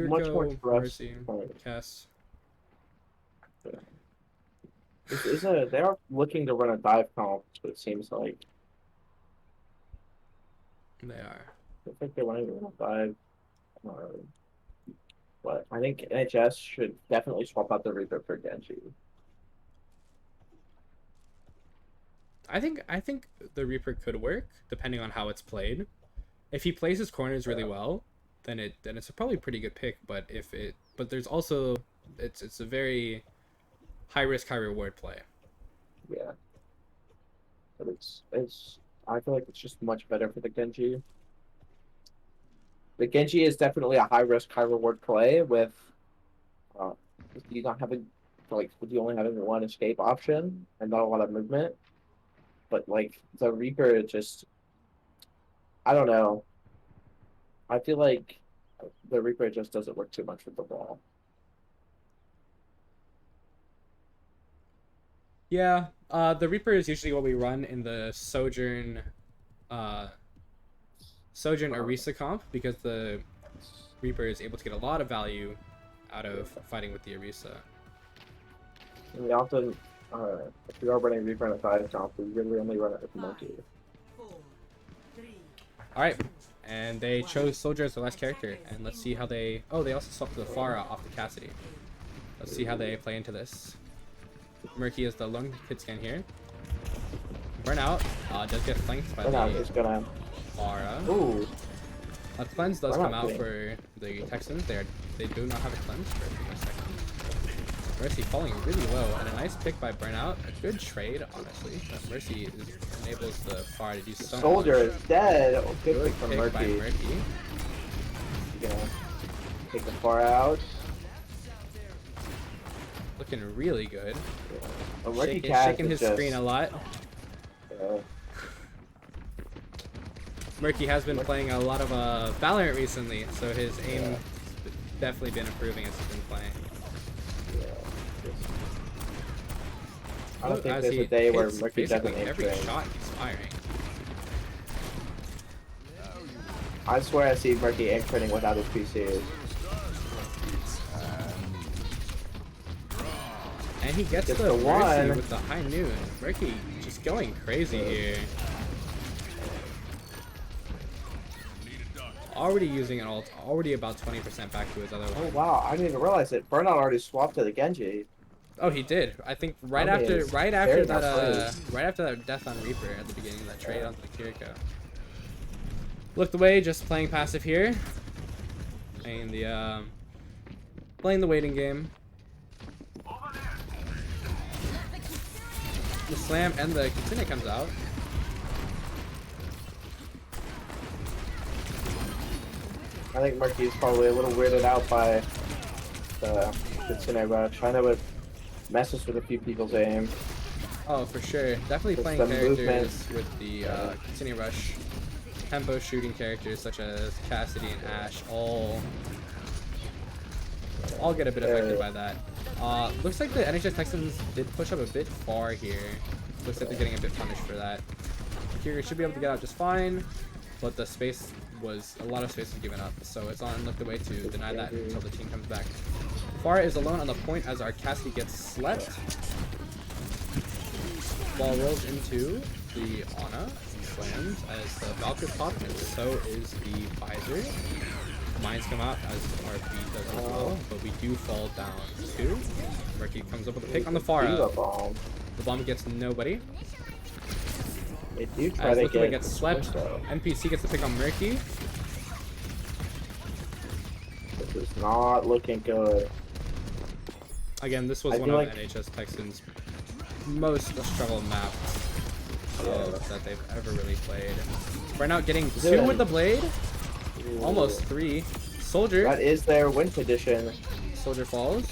much more Kiriko, trust Mercy, for- Cass. They are looking to run a dive comp, but it seems like They are. I think they want to go 5. But I think NHS should definitely swap out the Reaper for Genji. I think the Reaper could work depending on how it's played. If he plays his corners really well, then it's a probably pretty good pick. But there's also it's a very high risk, high reward play. Yeah. But I feel like it's just much better for the Genji. The Genji is definitely a high risk, high reward play with you not having with you only having one escape option and not a lot of movement. But like the Reaper just I don't know. I feel like the Reaper just doesn't work too much with the wall. Yeah, the Reaper is usually what we run in the Sojourn Orisa comp because the Reaper is able to get a lot of value out of fighting with the Orisa. And we often, if we are running Reaper in a 5 comp, we really only run it with Monkey. 4, 3, Alright, and they chose Soldier as the last character, and let's see how they... Oh, they also swapped the Pharah off the Cassidy. Let's see how they play into this. Murky is the lone hit scan here. Burnout does get flanked by Burnout the is gonna. Pharah. Ooh, A cleanse does Burnout come out getting- for the Texans. They do not have a cleanse for a second. Mercy falling really low, and a nice pick by Burnout. A good trade, honestly. But Mercy enables the Pharah to do so Soldier much. is dead. Oh, good Good pick from pick by Murky. Murky. He's gonna take the far out. Looking really good. Oh, Murky Shaking his screen a lot. uh, Murky has been playing a lot of Valorant recently, so his aim has definitely been improving as he's been playing. I don't think As there's he a day where hits Murky doesn't basically aim every train. shot he's firing. I swear I see Murky aim training without his PCs. And he gets Gets the the Mercy one. with the high noon. Murky just going crazy here. Already using an ult, already about 20% back to his other Oh one. wow, I didn't even realize it. Burnout already swapped to the Genji. Oh, he did. I think right I mean, after it's right very after that nice. right after that death on Reaper at the beginning of that trade on the Kiriko. Looked away, just playing passive here. Playing the waiting game. The slam and the Kitsune comes out. I think Murky's probably a little weirded out by the Kitsune rush. I know it messes with a few people's aim. Oh, for sure. Definitely Just playing the characters movement. with the Kitsune Rush. Tempo shooting characters such as Cassidy and Ashe all get a bit affected by that. Looks like the NHS Texans did push up a bit far here. Looks like they're getting a bit punished for that. Kiri should be able to get out just fine, but the space was, a lot of space was given up, so it's on Look the Way to deny that until the team comes back. Farah is alone on the point as our Cassidy gets slept. Ball rolls into the Ana, slams as the Valkyrie popped, and so is the Visor. Mines come out as RP does as well, but we do fall down too. Murky comes up with a pick on the Farah. Diva bomb. The bomb gets nobody. They do try As to Look the Way get gets slept. though. NPC gets the pick on Murky. This is not looking good. Again, this was I one feel of like- NHS Texans' most struggle maps that they've ever really played. Burnout getting 2 with the blade. Almost 3. Soldier. That is their win condition. Soldier falls.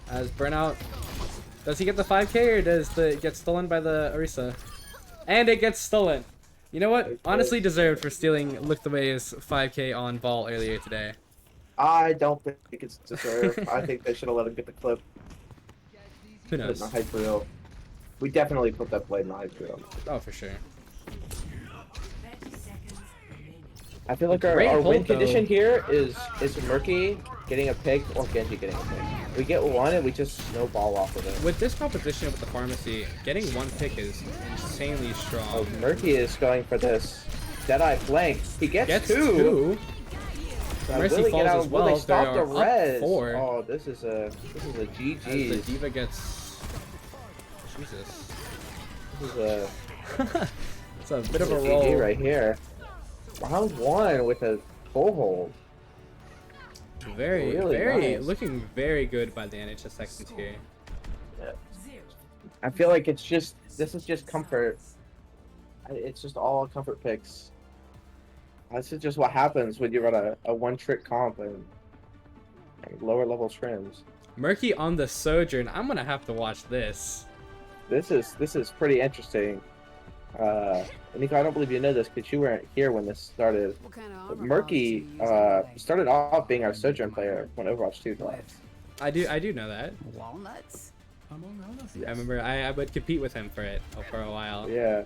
As Burnout, does he get the 5k or does it get stolen by the Orisa? And it gets stolen. You know what? Honestly deserved for stealing Look the Way's 5k on ball earlier today. I don't think it's deserved. I think they should have let him get the clip. Who Put it in knows? the hype reel. We definitely put that blade in the hype reel. Oh, for sure. 30 seconds remaining. I feel like Great our hold, win though. condition here is Murky getting a pick or Genji getting a pick. We get one and we just snowball off of it. With this composition with the pharmacy, getting one pick is insanely Oh, strong. Murky is going for this Deadeye flank. He gets, two. two. Now, Mercy will they falls get out? as Will well. they stop They the are up res? 4. Oh, this is a As the GG. diva gets. Jesus. This is a It's a bit of a GG roll. right here. Round 1 with a full hold. Very, Really very, nice. looking very good by the NHS Texans here. I feel like this is just comfort. It's just all comfort picks. This is just what happens when you run a one-trick comp and lower level scrims. Murky on the Sojourn. I'm gonna have to watch this. This is pretty interesting. Nico, I don't believe you know this because you weren't here when this started. What kind of But armor Murky bombs do you started off being our Sojourn player when Overwatch 2 dropped. I do know that. use? Walnuts? I remember I would compete with him for a while. Yeah.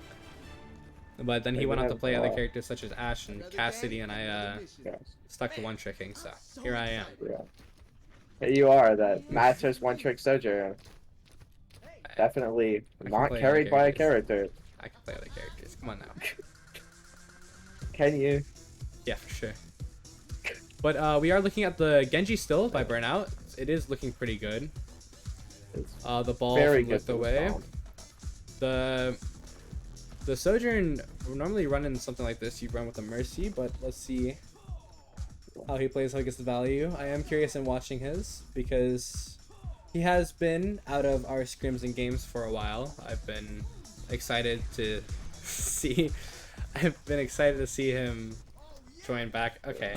But then he Like, went we on to have, play other characters such as Ash and Cassidy, and I Yeah. stuck to one tricking. So here I am. Yeah. Here you are, that Masters one-trick Sojourn. Definitely I can not play carried other by a characters. character. I can play other characters. Come on now. Can you? Yeah, for sure. But we are looking at the Genji still by Burnout. It is looking pretty good. It's The ball very from good lift for the away. sound. The Sojourn normally run in something like this. You run with a Mercy, but let's see how he plays, how he gets the value. I am curious in watching his because he has been out of our scrims and games for a while. I've been excited to see. I've been excited to see him join back. Okay,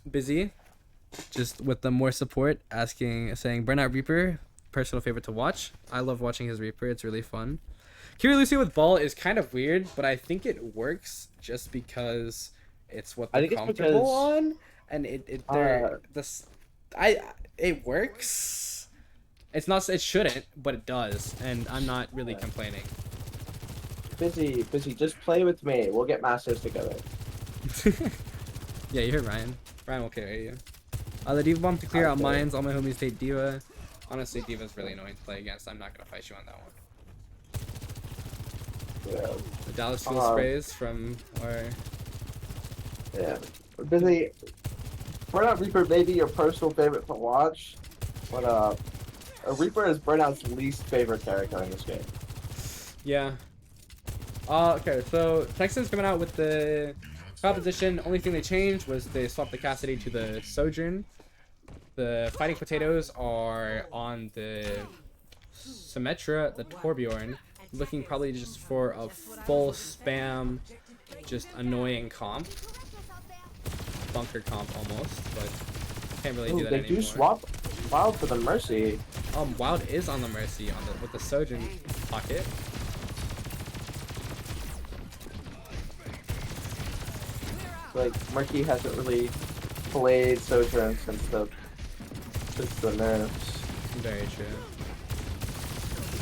busy. Just with the more support, saying Burnout Reaper, personal favorite to watch. I love watching his Reaper. It's really fun. Kira Lucy with ball is kind of weird, but I think it works just because it's what I they're think it's comfortable because, on, and it works. It shouldn't, but it does, and I'm not really Yeah. complaining. Busy. Just play with me. We'll get Masters together. Yeah, you heard Ryan. Ryan will carry you. The Diva bomb to clear out Okay. mines. All my homies take Diva. Honestly, Diva's really annoying to play against. I'm not gonna fight you on that one. Yeah. The Dallas Fuel sprays from our. Yeah. Busy. Burnout Reaper may be your personal favorite to watch, but a Reaper is Burnout's least favorite character in this game. Yeah. Okay, so Texans coming out with the composition. Only thing they changed was they swapped the Cassidy to the Sojourn. The Fighting Potatoes are on the Symmetra, the Torbjorn, looking probably just for a full spam, just annoying comp. Bunker comp almost, but can't really do that They anymore. do swap Wild for the Mercy. Wild is on the Mercy with the Sojourn pocket. Like, Murky hasn't really played Sojourn since the nerfs. Very true.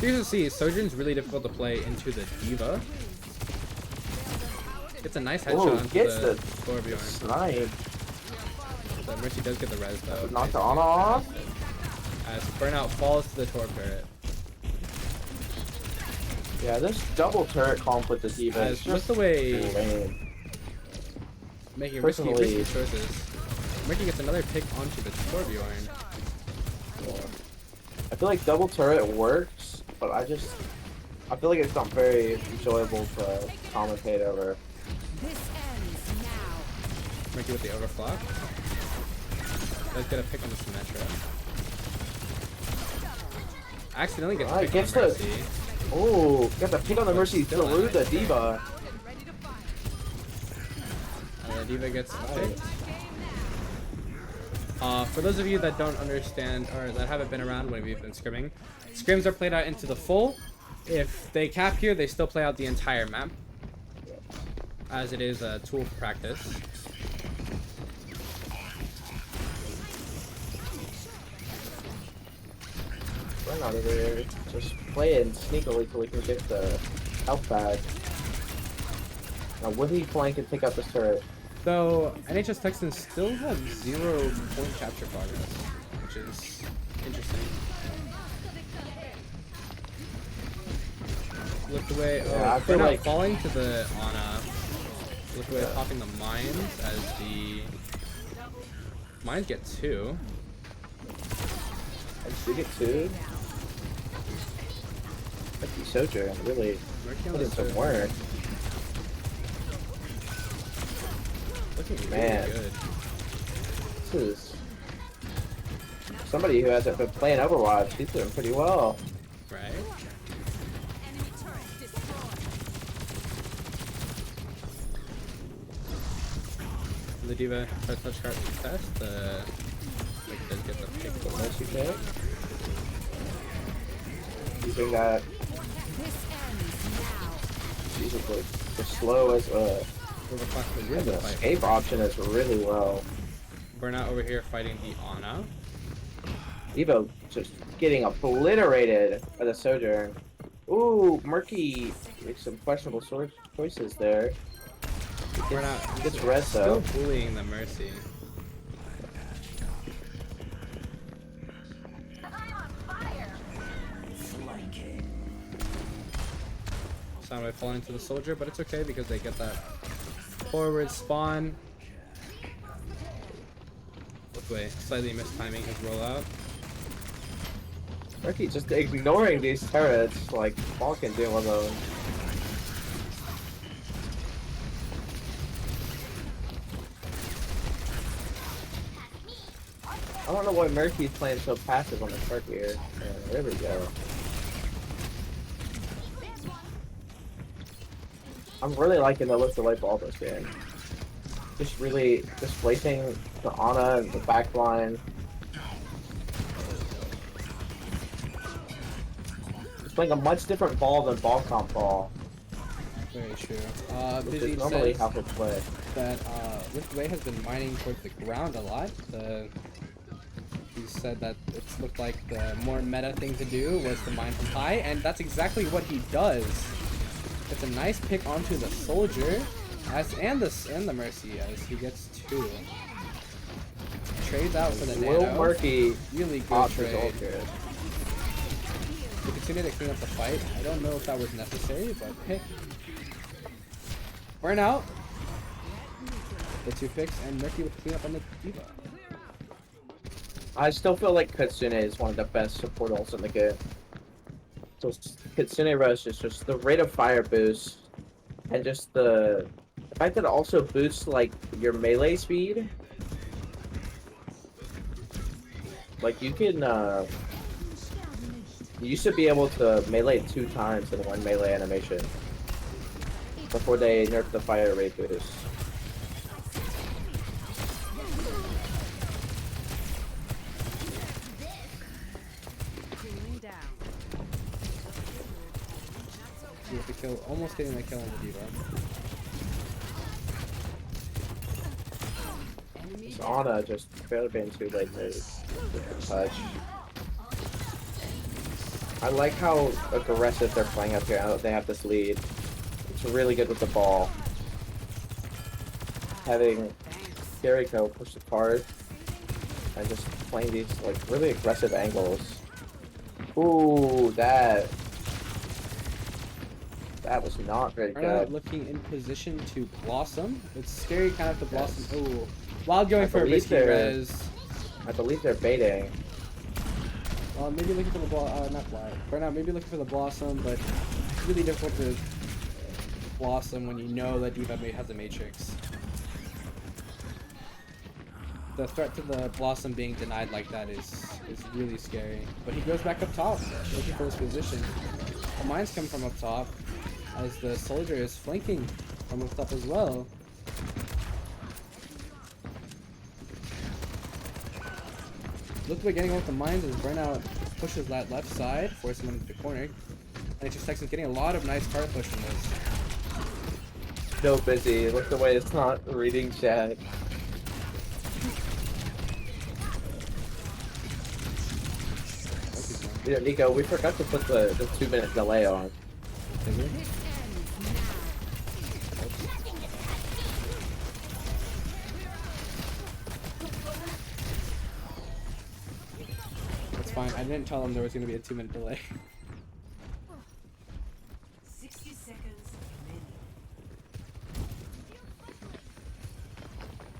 Here's to see, Sojourn's really difficult to play into the Diva. Gets a nice headshot Ooh, onto gets the the Torbjorn. Snipe. The Mercy does get the res though. Knock the Ana off. As Burnout falls to the Torb turret. Yeah, this double turret comp with the Diva is As with just the way lame. making Personally- risky choices. Murky gets another pick onto the Torbjorn. I feel like double turret works, but I feel like it's not very enjoyable to commentate over. This ends now. Murky with the overclock. Does get a pick on the Symmetra. Accidentally gets a Alright, pick gets on the- Mercy. Oh, got the pick on the Mercy Still through alive. the Diva. The Diva gets picked. For those of you that don't understand or that haven't been around when we've been scrimming, scrims are played out into the full. If they cap here, they still play out the entire map, as it is a tool for practice. We're not over here just playing sneakily till we can get the health bag. Now, would he flank and take out this turret? Though NHS Texans still have 0 point capture progress, which is interesting. Look away. Oh, Yeah, I feel we're not like- falling to the Ana. Look away, popping the mines as the mines get 2. I see it too. Like the Sojourn really Working on put in this some work. looking really Man. good. This is somebody who hasn't been playing Overwatch. He's doing pretty well. Right? Enemy turret destroyed. The Diva tries touch card test. Like does get the pick. Nice you pick. Using that, This ends now. using the slow as Overclock the and win the the fight. escape option is really well. Burnout over here fighting the Ana. Evo just getting obliterated by the Sojourn. Ooh, Murky makes some questionable sword choices there. Burnout Gets red still though. bullying the Mercy. Soundwave falling into the soldier, but it's okay because they get that forward spawn. Look away, slightly missed timing his rollout. Murky just ignoring these turrets like Falcon doing one of those. I don't know why Murky's playing so passive on the turret here. There we go. I'm really liking the lift the light ball this game. Just really displacing the Ana and the back line. It's playing a much different ball than ball comp ball, Very true. which Busy is normally says how they play. that Liftway has been mining towards the ground a lot. He said that it's looked like the more meta thing to do was to mine from high, and that's exactly what he does. It's a nice pick onto the soldier, and the Mercy as he gets 2. Trades out for the Will nano. Murky Really good opt his trade. ultra. They continue to clean up the fight. I don't know if that was necessary, but hey. Burnout. The 2 picks, and Murky with clean up on the Diva. I still feel like Katsune is one of the best support ults in the game. So Katsune Rush is just the rate of fire boost, and just the fact that it also boosts like your melee speed. Like you can, you used to be able to melee 2 times in one melee animation before they nerfed the fire rate boost. Cooling down. With the kill, almost getting the kill on the Diva. This Ana just barely being too late to touch. I like how aggressive they're playing up here now that they have this lead. It's really good with the ball. Having Jericho push the card and just playing these like really aggressive angles. Ooh, that was not very Burnout good. looking in position to blossom. It's scary kind of to blossom. Ooh. While going I for a believe risky they're- res. I believe they're baiting. Maybe looking for the not Blight. Burnout, maybe looking for the blossom, but it's really difficult to blossom when you know that Diva has a matrix. The threat to the blossom being denied like that is really scary. But he goes back up top, looking for his position. The mines come from up top, as the soldier is flanking from up top as well. Look at getting off the mines as Burnout pushes that left side, forcing him into the corner. And NHS Texans getting a lot of nice card push from this. So busy. Look the way it's not reading chat. Yeah, Nico, we forgot to put the 2-minute delay on. This ends now. I didn't tell him there was gonna be a 2-minute delay. 60 seconds remaining.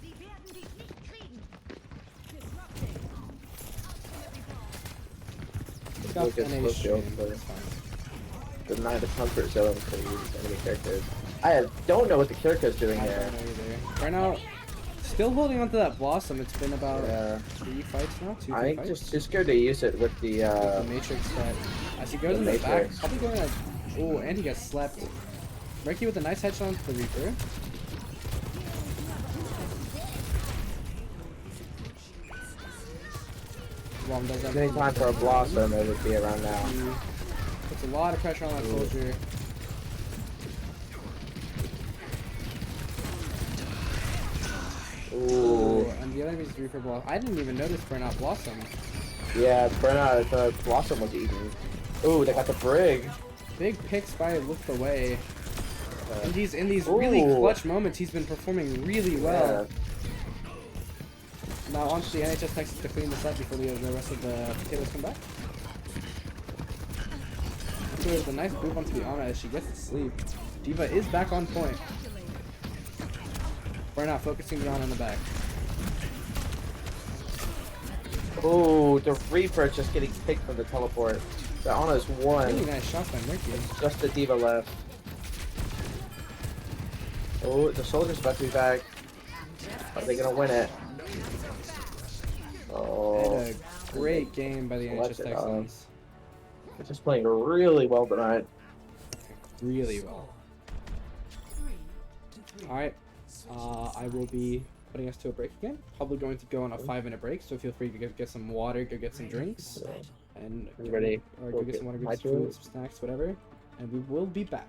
Sie werden dich nicht kriegen. Disrupting. Ultimately Got Look at NA slow stream, shield, but it's fine. deny the comfort zone for these enemy characters. I don't know what the Kiriko's doing I here. don't know either. Right now, still holding on to that Blossom. It's been about Yeah. 3 fights now, 2 I 3 think fights. just too scared to use it with the The Matrix that, as he goes the in the back, Matrix. probably going to, oh, and he gets slept. Ricky with a nice headshot onto the Reaper. Bomb does that. any time for a blossom, it would be around now. He puts a lot of pressure on that soldier. Ooh, And the other is Reaper Blossom. I didn't even notice Burnout Blossom. yeah, Burnout, the blossom was eaten. Ooh, they got the brig. Big picks by Looked Away. In these really Ooh. clutch moments, he's been performing really well. Yeah. Now on to the NHS Texans to clean this up before the rest of the potatoes come back. So there's a nice move onto the Ana as she gets to sleep. Diva is back on point. Burnout focusing the Ana in the back. Ooh, the Reaper just getting picked from the teleport. The Ana's one. Really nice shots by Murky. Just the Diva left. Oh, the soldier's about to be back. Are they gonna win it? Oh, And a great game by the NHS Selected, Texans. they're just playing really well tonight. Really well. 3 to 3. Alright. I will be putting us to a break again. Probably going to go on a 5-minute break, so feel free to get some water, go get some drinks, and Ready? or go get some water, My get some turn? food, some snacks, whatever. And we will be back.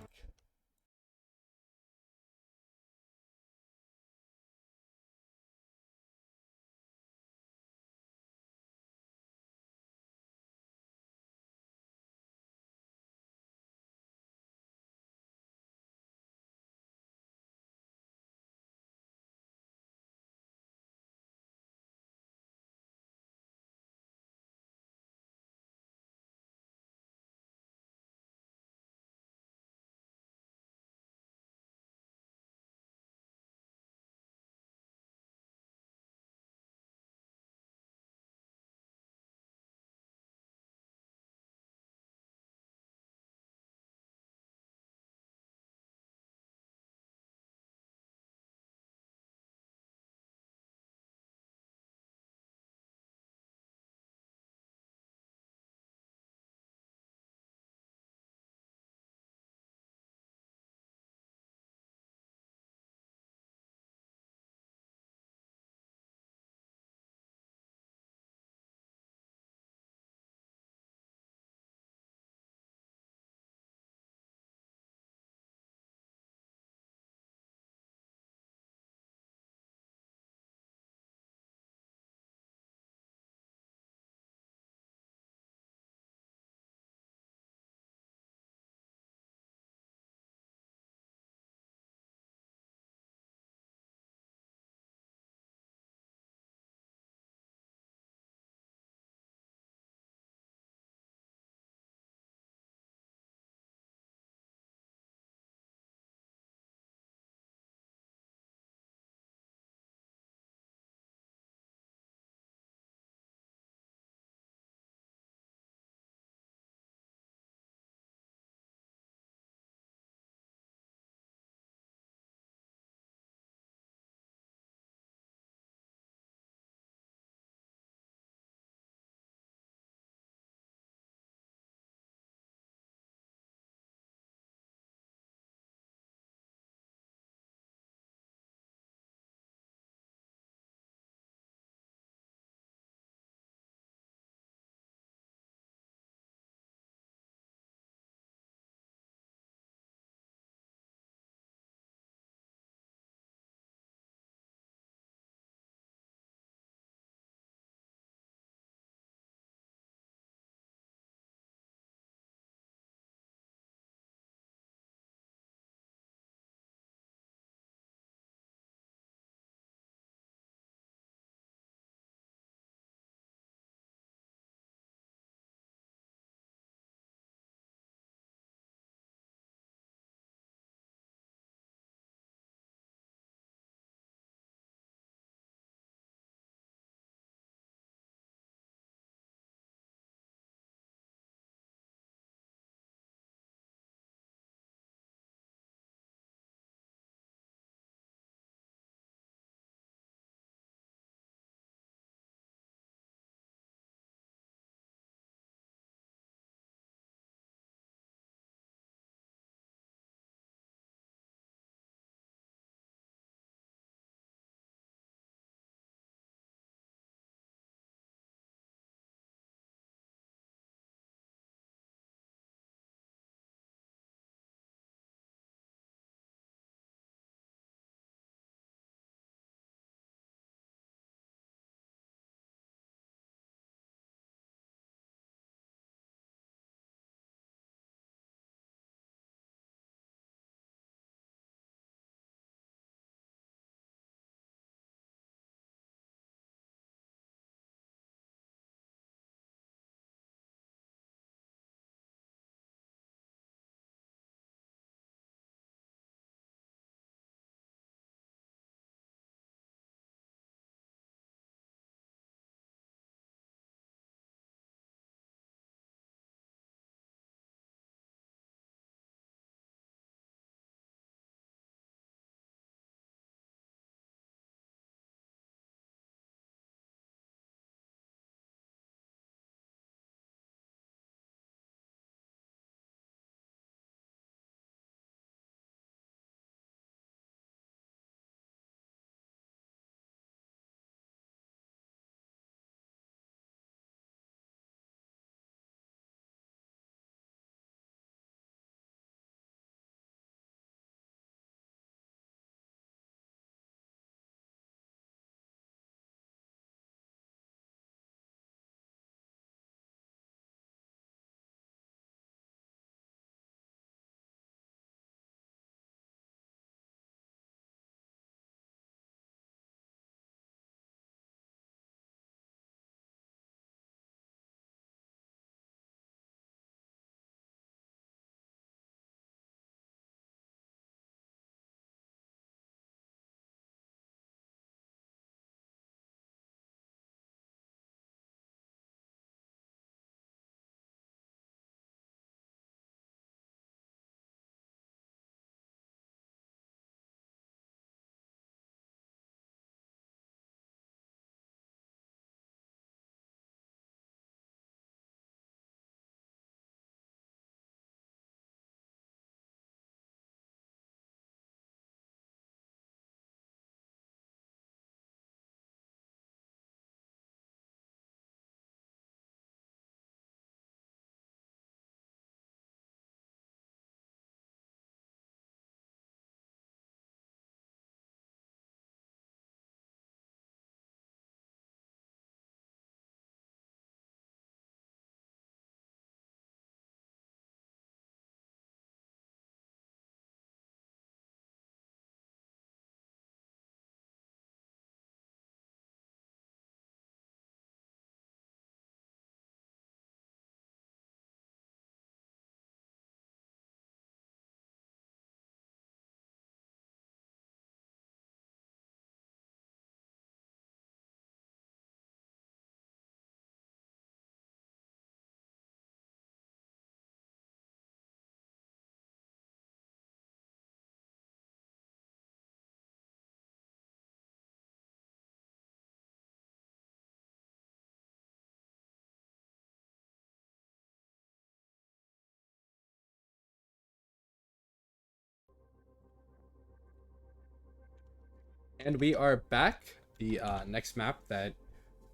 And we are back. The next map that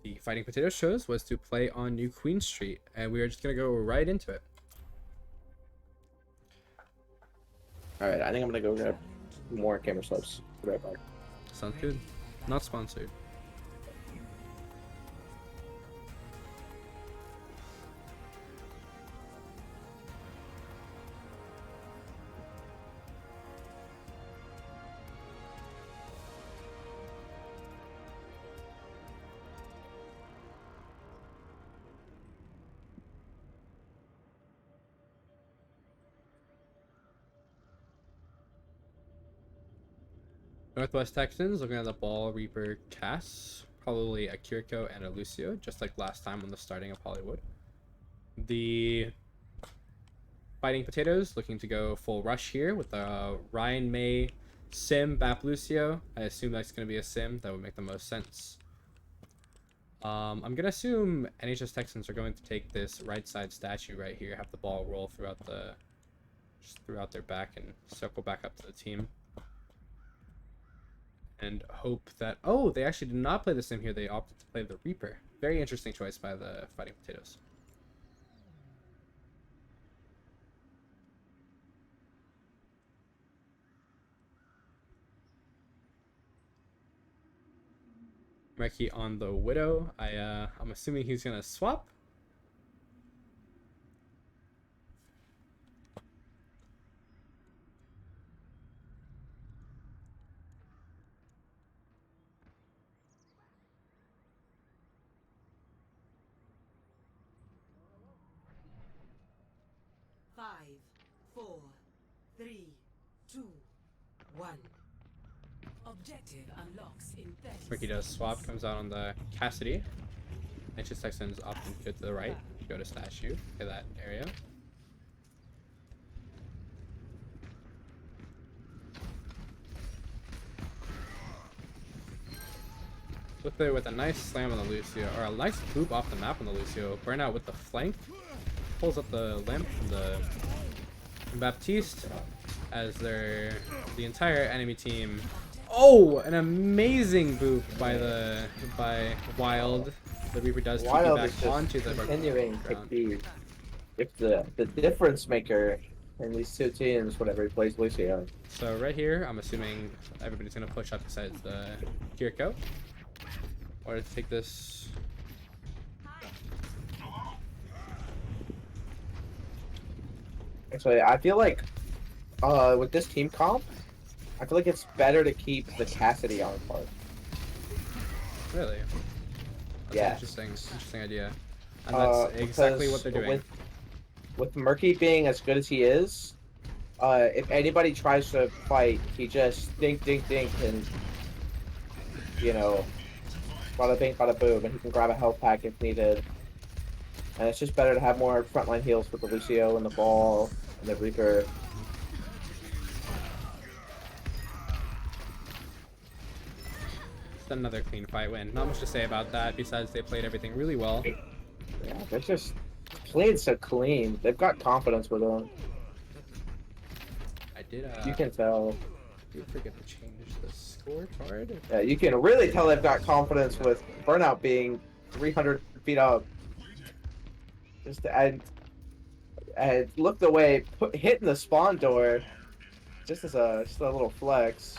the Fighting Potatoes chose was to play on New Queen Street, and we are just gonna go right into it. All right, I think I'm gonna go grab more camera slips. Be right back. Sounds good. Not sponsored. Northwest Texans looking at the Ball Reaper Cass, probably a Kiriko and a Lucio, just like last time on the starting of Hollywood. The Fighting Potatoes looking to go full rush here with Ryan May, Sim, Bap Lucio. I assume that's going to be a Sim. That would make the most sense. I'm going to assume NHS Texans are going to take this right side statue right here, have the ball roll throughout their back and circle back up to the team. And hope that... Oh, they actually did not play the Sim here. They opted to play the Reaper. Very interesting choice by the Fighting Potatoes. Murky on the Widow. I'm assuming he's going to swap. Five, 4, 3, 2, 1. Objective unlocks in 30 Ricky does swap, comes out on the Cassidy. NHS Texans often go to the right, go to statue, to that area. With a nice slam on the Lucio, or a nice boop off the map on the Lucio. Burnout with the flank, pulls up the lamp from the Baptiste as the entire enemy team. Oh, an amazing boop by Wild. The Reaper does keep it back onto the continuing to ground. be if the difference maker in these two teams whenever he plays Lucio. So right here, I'm assuming everybody's gonna push up besides the Kiriko. Or to take this. Actually, I feel like with this team comp, I feel like it's better to keep the Cassidy on card. Really? That's Yeah. an interesting idea. And that's exactly what they're doing. With Murky being as good as he is, if anybody tries to fight, he just dink, dink, dink, and you know, bada bing, bada boom, and he can grab a health pack if needed. And it's just better to have more frontline heals with the Lucio and the Ball and the Reaper. It's another clean fight win. Not much to say about that, besides they played everything really well. Yeah, they're just playing so clean. They've got confidence with them. I did, You can tell. did forget to change the scorecard. Yeah, you can really tell they've got confidence with Burnout being 300 feet up. Just and looked away, hitting the spawn door, just a little flex.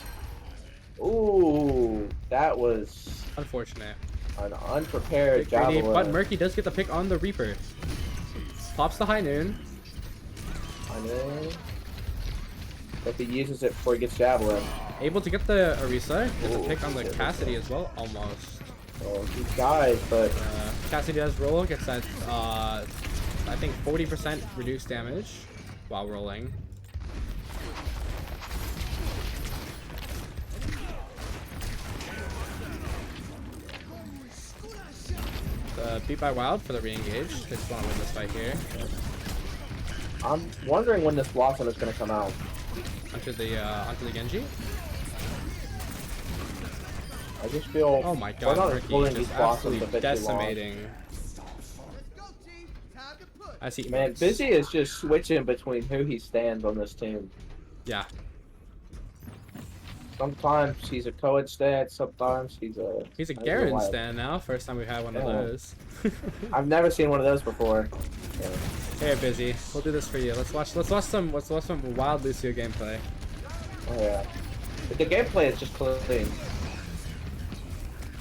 Ooh, that was Unfortunate. an unprepared Big greedy, javelin. but Murky does get the pick on the Reaper. Pops the high noon. I know. If he uses it before he gets javelin. Able to get the Orisa. Gets a Ooh, pick on the shit. Cassidy as well. Almost. Oh, he dies, but Cassidy does roll. Gets that, I think 40% reduced damage while rolling. Beat by Wild for the re-engage. They just want to win this fight here. I'm wondering when this Blossom is going to come out. Onto the Genji. I just feel. Oh my We're god, not Murky pulling just these Blossoms a absolutely bit too long. decimating. As he Man, emotes. Busy is just switching between who he stands on this team. Yeah. Sometimes he's a Cohen stan, sometimes he's a... He's a I don't know Garen why. stand now. First time we've had one of Yeah. those. I've never seen one of those before. Yeah. Hey, busy. We'll do this for you. Let's watch some wild Lucio gameplay. Oh yeah. But the gameplay is just clean.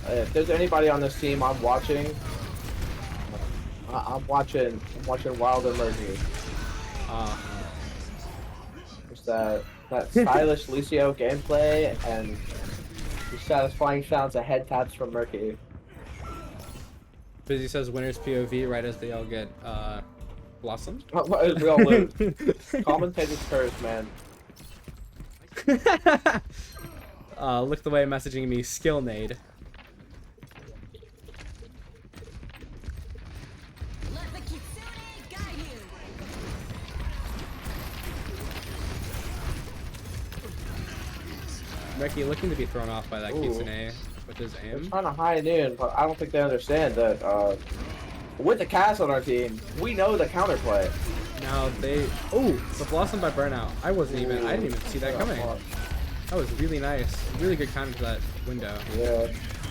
If there's anybody on this team I'm watching, I'm watching Wild and Murphy. Just that stylish Lucio gameplay and the satisfying sounds of head taps from Murky. Busy says winners POV right as they all get blossomed. We all lose. Commentators first, man. Look the way messaging me skill nade. Let the kitsune guide you. Becky looking to be thrown off by that Ooh. Kitsune with his They're aim. trying to high noon, but I don't think they understand that with the cast on our team, we know the counterplay. Now they the blossom by burnout. I didn't even see that coming. That was really nice. Really good counter to that window. Yeah.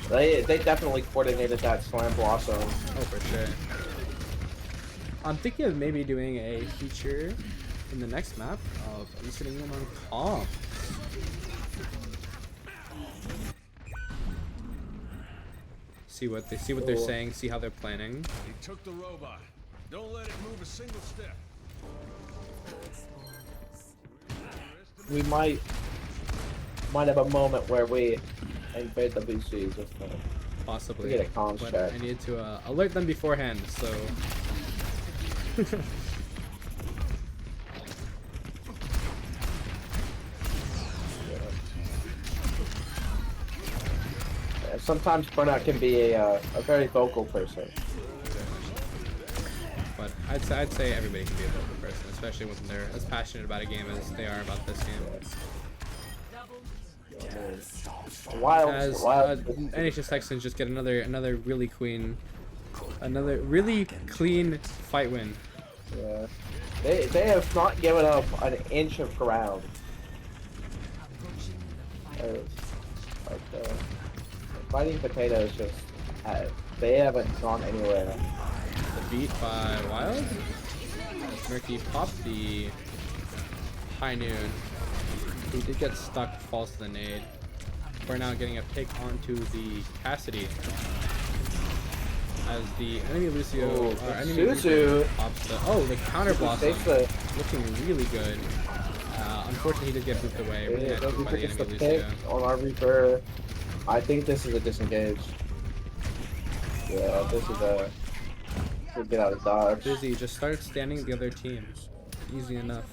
They definitely coordinated that slam blossom. Oh, for sure. I'm thinking of maybe doing a feature in the next map of eliciting them on comp. See what they're Cool. saying, see how they're planning. He took the robot. Don't let it move a single step. We might have a moment where we invade the BCs if Possibly. we get a comms But check. I need to alert them beforehand, so Sometimes Burnout can be a very vocal person. but I'd say everybody can be a vocal person, especially when they're as passionate about a game as they are about this game. Wild, As NHS Texans just get another really clean fight win. yeah. They have not given up an inch of ground. Fighting Potatoes just they haven't gone anywhere. The beat by Wild. Murky popped the high noon. He did get stuck, falls to the nade. Burnout getting a pick onto the Cassidy. As the enemy Lucio, Oh, or enemy Suzu. Lucio pops the the counter blossom, Takes the looking really good. Unfortunately, he did get booped away. Really nice boop by the gets the enemy pick Lucio. on our Reaper. I think this is a disengage. Yeah, this is a get out of dodge. Busy, just start standing the other team. Easy enough.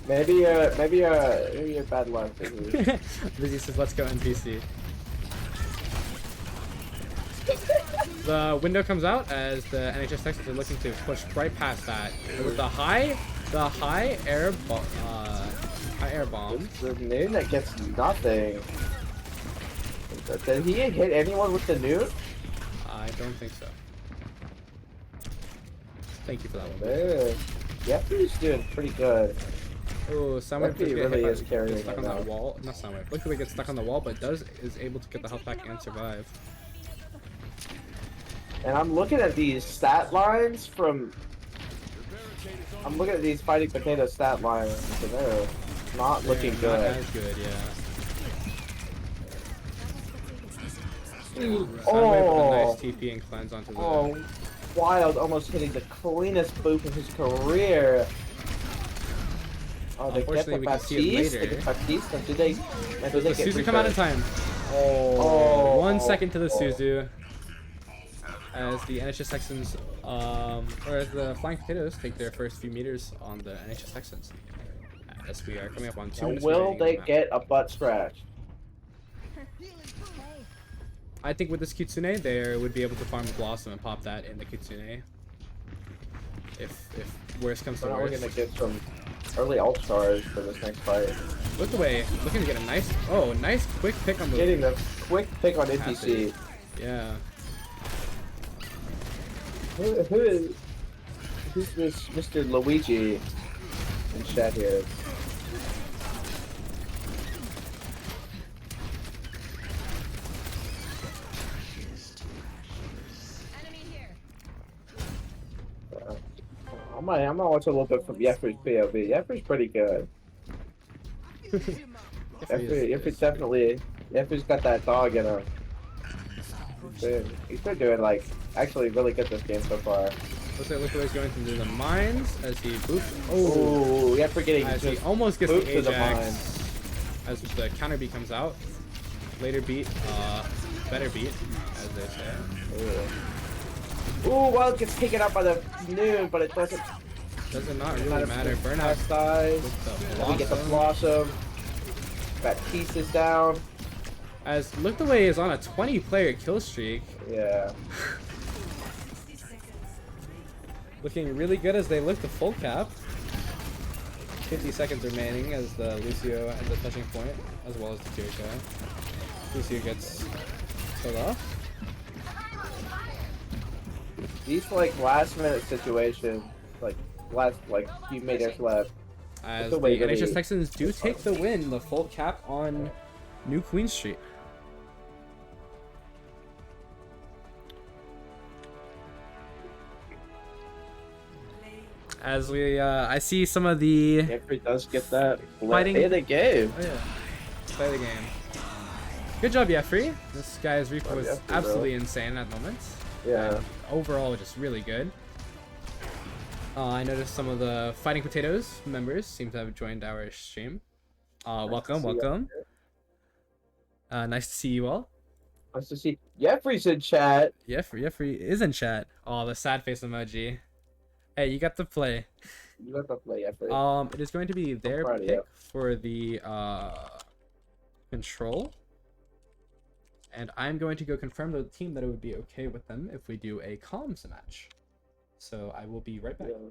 Maybe you're bad luck. Busy. Busy says, let's go NPC. The window comes out as the NHS Texans are looking to push right past that with the high air bomb. The noon that gets nothing. Did he hit anyone with the noon? I don't think so. Thank you for that one. There. Jeffrey's doing pretty good. Oh, Soundwave Lucky really is carrying stuck it on that now. wall. Not Soundwave. Luckily gets stuck on the wall, but is able to get the health back and survive. And I'm looking at these stat lines from. I'm looking at these Fighting Potato stat lines, and they're not looking Not good. as good, yeah. Soundwave with a Oh, nice TP and cleanse onto the. oh, Wild almost hitting the cleanest boop of his career. Oh, they get the Unfortunately, we can see it Baptiste. They later. get Baptiste, and did they Does the get Suzu come out in Reaper? time? Oh, 1 second to the Suzu. As the NHS Texans, or as the Flying Potatoes take their first few meters on the NHS Texans. As we are coming up on 2 Now, minutes. will remaining in they the map. get a butt scratch? I think with this Kitsune, they would be able to farm the Blossom and pop that in the Kitsune. If worse comes to We're worse. gonna get some early alt charge for this next fight. Look away, looking to get a nice quick pick on the Getting the quick pick on Cassidy. NPC. Yeah. Who's this Mr. Luigi in chat here? Enemy here. I might watch a little bit from Jeffrey's POV. Jeffrey's pretty good. Jeffrey's definitely. Jeffrey's got that dog in him. He's been doing like actually really good this game so far. Looks like he's going through the mines as he boops. Oh, Jeffrey getting As he just almost gets booped the to the Ajax. mines. As the counter beat comes out. Later beat, better beat, as they say. Ooh, well, it gets taken out by the noon, but it doesn't Does it not really matter? Burnout size. with the Let me get the blossom. blossom. Baptiste is down. As Look the way is on a 20-player kill streak. Yeah. Looking really good as they look to full cap. 50 seconds remaining as the Lucio ends up touching point, as well as the tier guy. Lucio gets killed off. These like last minute situations, like few minutes left. As the the way NHS really- Texans do take the win, the full cap on New Queen Street. As I see some of the Jeffrey does get that Fighting- play of the game. Oh yeah. Play the game. Good job, Jeffrey. This guy's reef was Jeffrey, absolutely insane at moments. Yeah. Overall, just really good. I noticed some of the Fighting Potatoes members seem to have joined our stream. Welcome, see you. welcome. Nice to see you all. Nice to see Jeffrey's in chat. Jeffrey is in chat. Oh, the sad face emoji. Hey, you got to play. You got to play Jeffrey. It is going to be their proud of pick you. for the control. And I'm going to go confirm with the team that it would be okay with them if we do a comms match. So I will be right back. Yeah.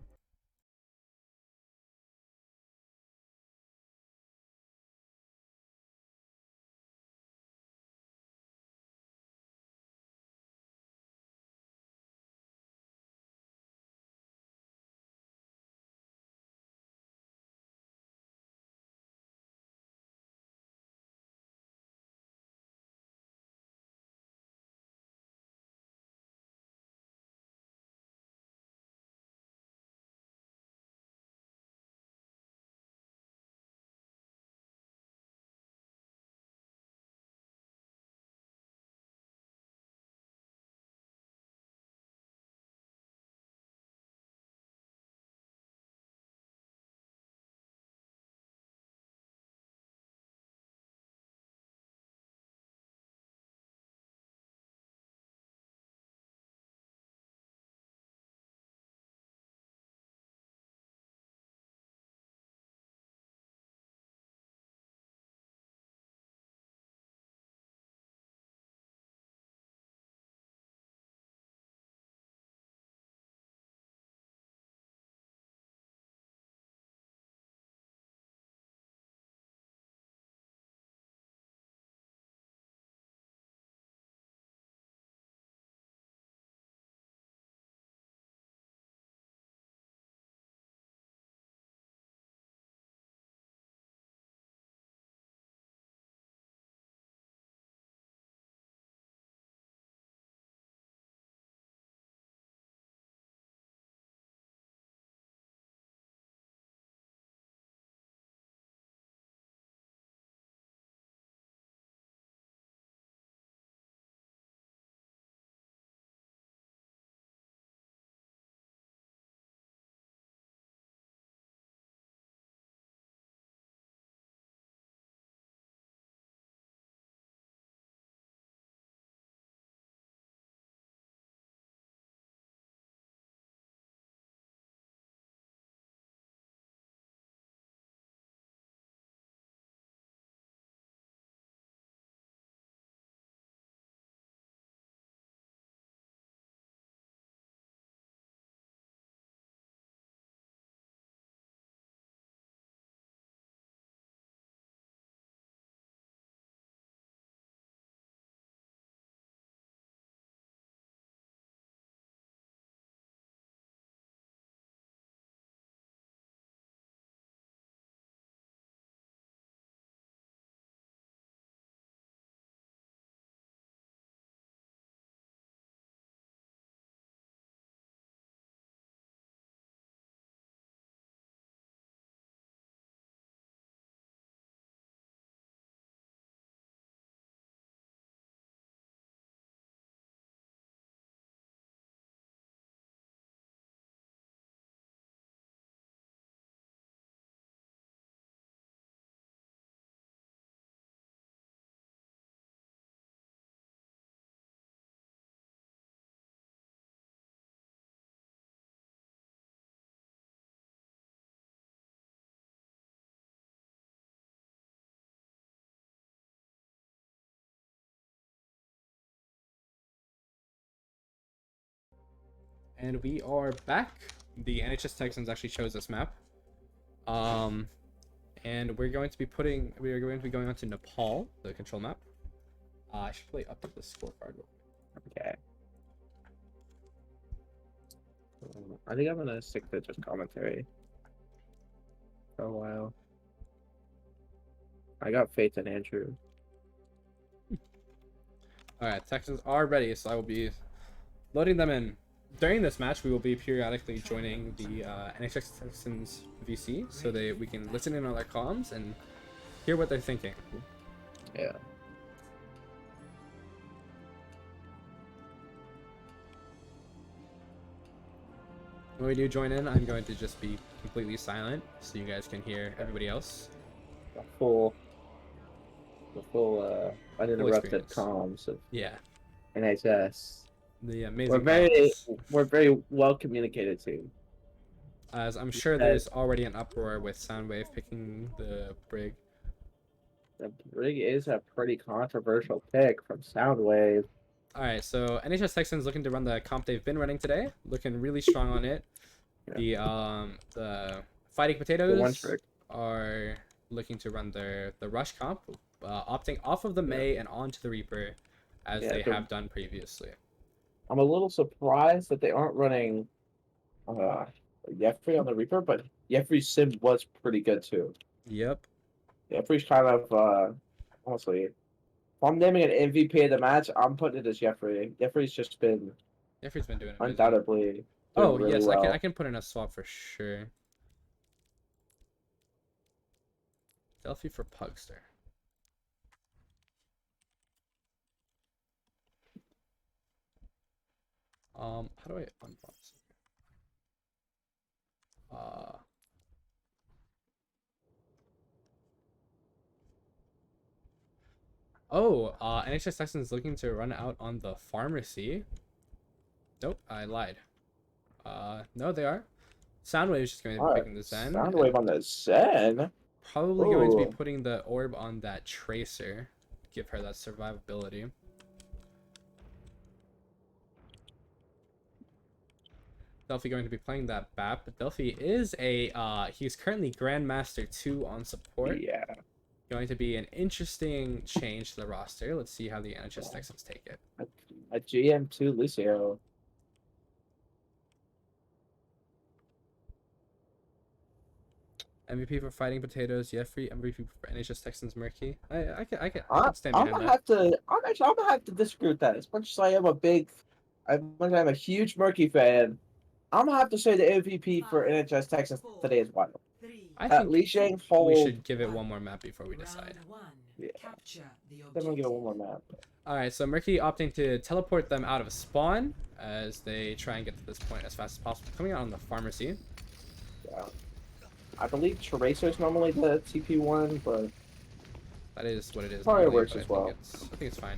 And we are back. The NHS Texans actually chose this map. And we're going to be going on to Nepal, the control map. I should play up the scorecard. Okay. I think I'm gonna stick to just commentary for a while. I got faith in Andrew. Alright, Texans are ready, so I will be loading them in. During this match, we will be periodically joining the NHS Texans VC so that we can listen in on their comms and hear what they're thinking. Yeah. When we do join in, I'm going to just be completely silent so you guys can hear everybody else. The full uninterrupted experience. comms of Yeah, NHS. the amazing We're comms. very well communicated to. As I'm sure there's already an uproar with Soundwave picking the Brig. The Brig is a pretty controversial pick from Soundwave. Alright, so NHS Texans looking to run the comp they've been running today. Looking really strong on it. The Fighting Potatoes one trick. are looking to run the rush comp, opting off of the May and onto the Reaper as they have done previously. I'm a little surprised that they aren't running Jeffrey on the Reaper, but Jeffrey's sim was pretty good too. Yep. Jeffrey's kind of honestly, if I'm naming an MVP of the match, I'm putting it as Jeffrey. Jeffrey's just been Jeffrey's been doing amazing. undoubtedly. Oh really yes, well. I can put in a swap for sure. Delphi for Pugster. How do I unbox it? NHS Texans looking to run out on the pharmacy. Nope, I lied. No, they are. Soundwave is just going to be picking the Zen. Soundwave on the Zen. Probably going to be putting the orb on that Tracer. Give her that survivability. Delphi going to be playing that BAP, but Delphi is he's currently Grandmaster 2 on support. Yeah. Going to be an interesting change to the roster. Let's see how the NHS Texans take it. A GM2 Lucio. MVP for Fighting Potatoes, Jeffrey. MVP for NHS Texans, Murky. I can stand I'm behind gonna that. have to. I'm gonna have to disagree with that. As much as I am I'm a huge Murky fan. I'm gonna have to say the MVP for NHS Texans today is Wild. I think Li Shang we Hold. should give it one more map before we decide. Yeah. Then we'll give it one more map. Alright, so Murky opting to teleport them out of spawn as they try and get to this point as fast as possible. Coming out on the pharmacy. Yeah. I believe Tracer's normally the TP one, but That is what it is. Probably normally, works but as well. I think it's fine.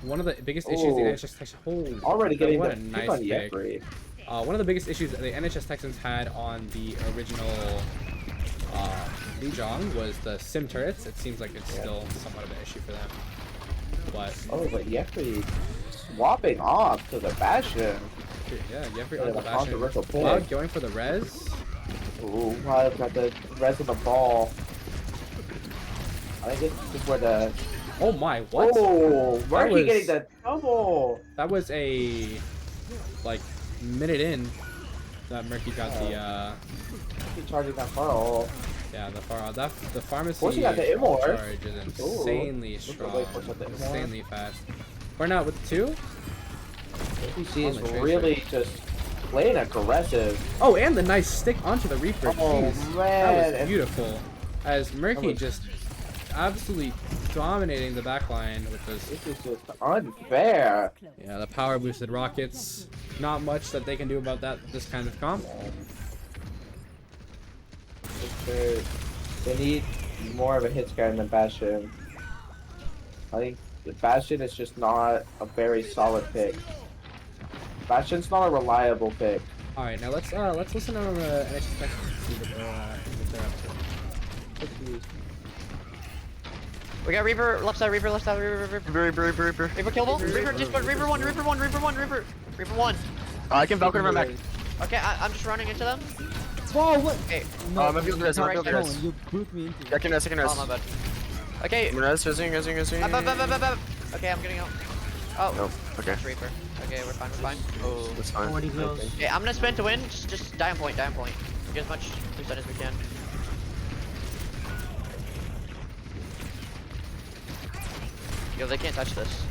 One of the biggest issues the NHS Texans already getting what the a pick nice on pick. Jeffrey. One of the biggest issues that the NHS Texans had on the original Lijiang was the sim turrets. It seems like it's still somewhat of an issue for them. But But Jeffrey swapping off to the Bastion. yeah, Jeffrey Yeah, on the the Bastion. controversial pick. Cloud going for the res. Ooh, I've got the rest of the ball. I think this is where the. Oh my, what? Oh, Murky was- getting the double. That was a minute in that Murky got the Keep charging that far. the far the pharmacy Forcing out the Immor. charge is insanely Look at the strong, way force out the Immor. insanely fast. Burnout with 2. APC is On the Tracer. really just playing aggressive. Oh, and the nice stick onto the Reaper. Oh, Jeez. man. That was And- beautiful. As Murky was- just absolutely dominating the backline with those. This is just unfair. Yeah, the power boosted rockets. Not much that they can do about this kind of comp. They need more of a hit scan than Bastion. I think the Bastion is just not a very solid pick. Bastion's not a reliable pick. All right, now let's listen on the NHS Texans and see what they're up to. We got Reaper, left side, Reaper, Reaper killable? Reaper, just put Reaper 1, Reaper 1. I can Valkyrie my back. Okay, I'm just running into them. Whoa, what? Okay. I'm gonna build the res. I'm gonna build the No, res. you brute me into I it. can res. I can res. Oh, my bad. Okay. I'm res. Resing. Okay, I'm getting out. Oh. Nope. Okay. That's Reaper. Okay, we're fine. Oh. That's fine. 40 close. Okay, I'm gonna spin to win. Just die on point. Get as much percent as we can. Yo, they can't touch this.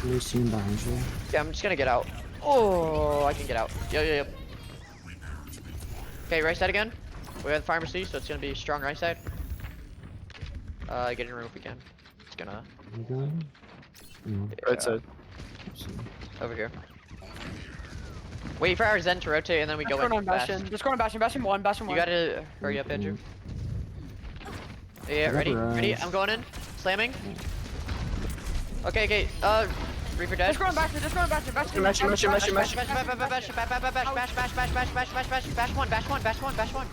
Lucian behind you. Okay, I'm just gonna get out. Oh, I can get out. Yep. Okay, right side again. We have the pharmacy, so it's gonna be strong right side. Get in the room if we can. It's gonna. You going? No. Right side. Over here. Wait for our Zen to rotate and then we go in fast. Just going Bastion. Bastion 1. You gotta hurry up, Andrew. Yeah, ready? I'm going in. Slamming. Okay. Reaper dead. Just going Bastion. Bash one.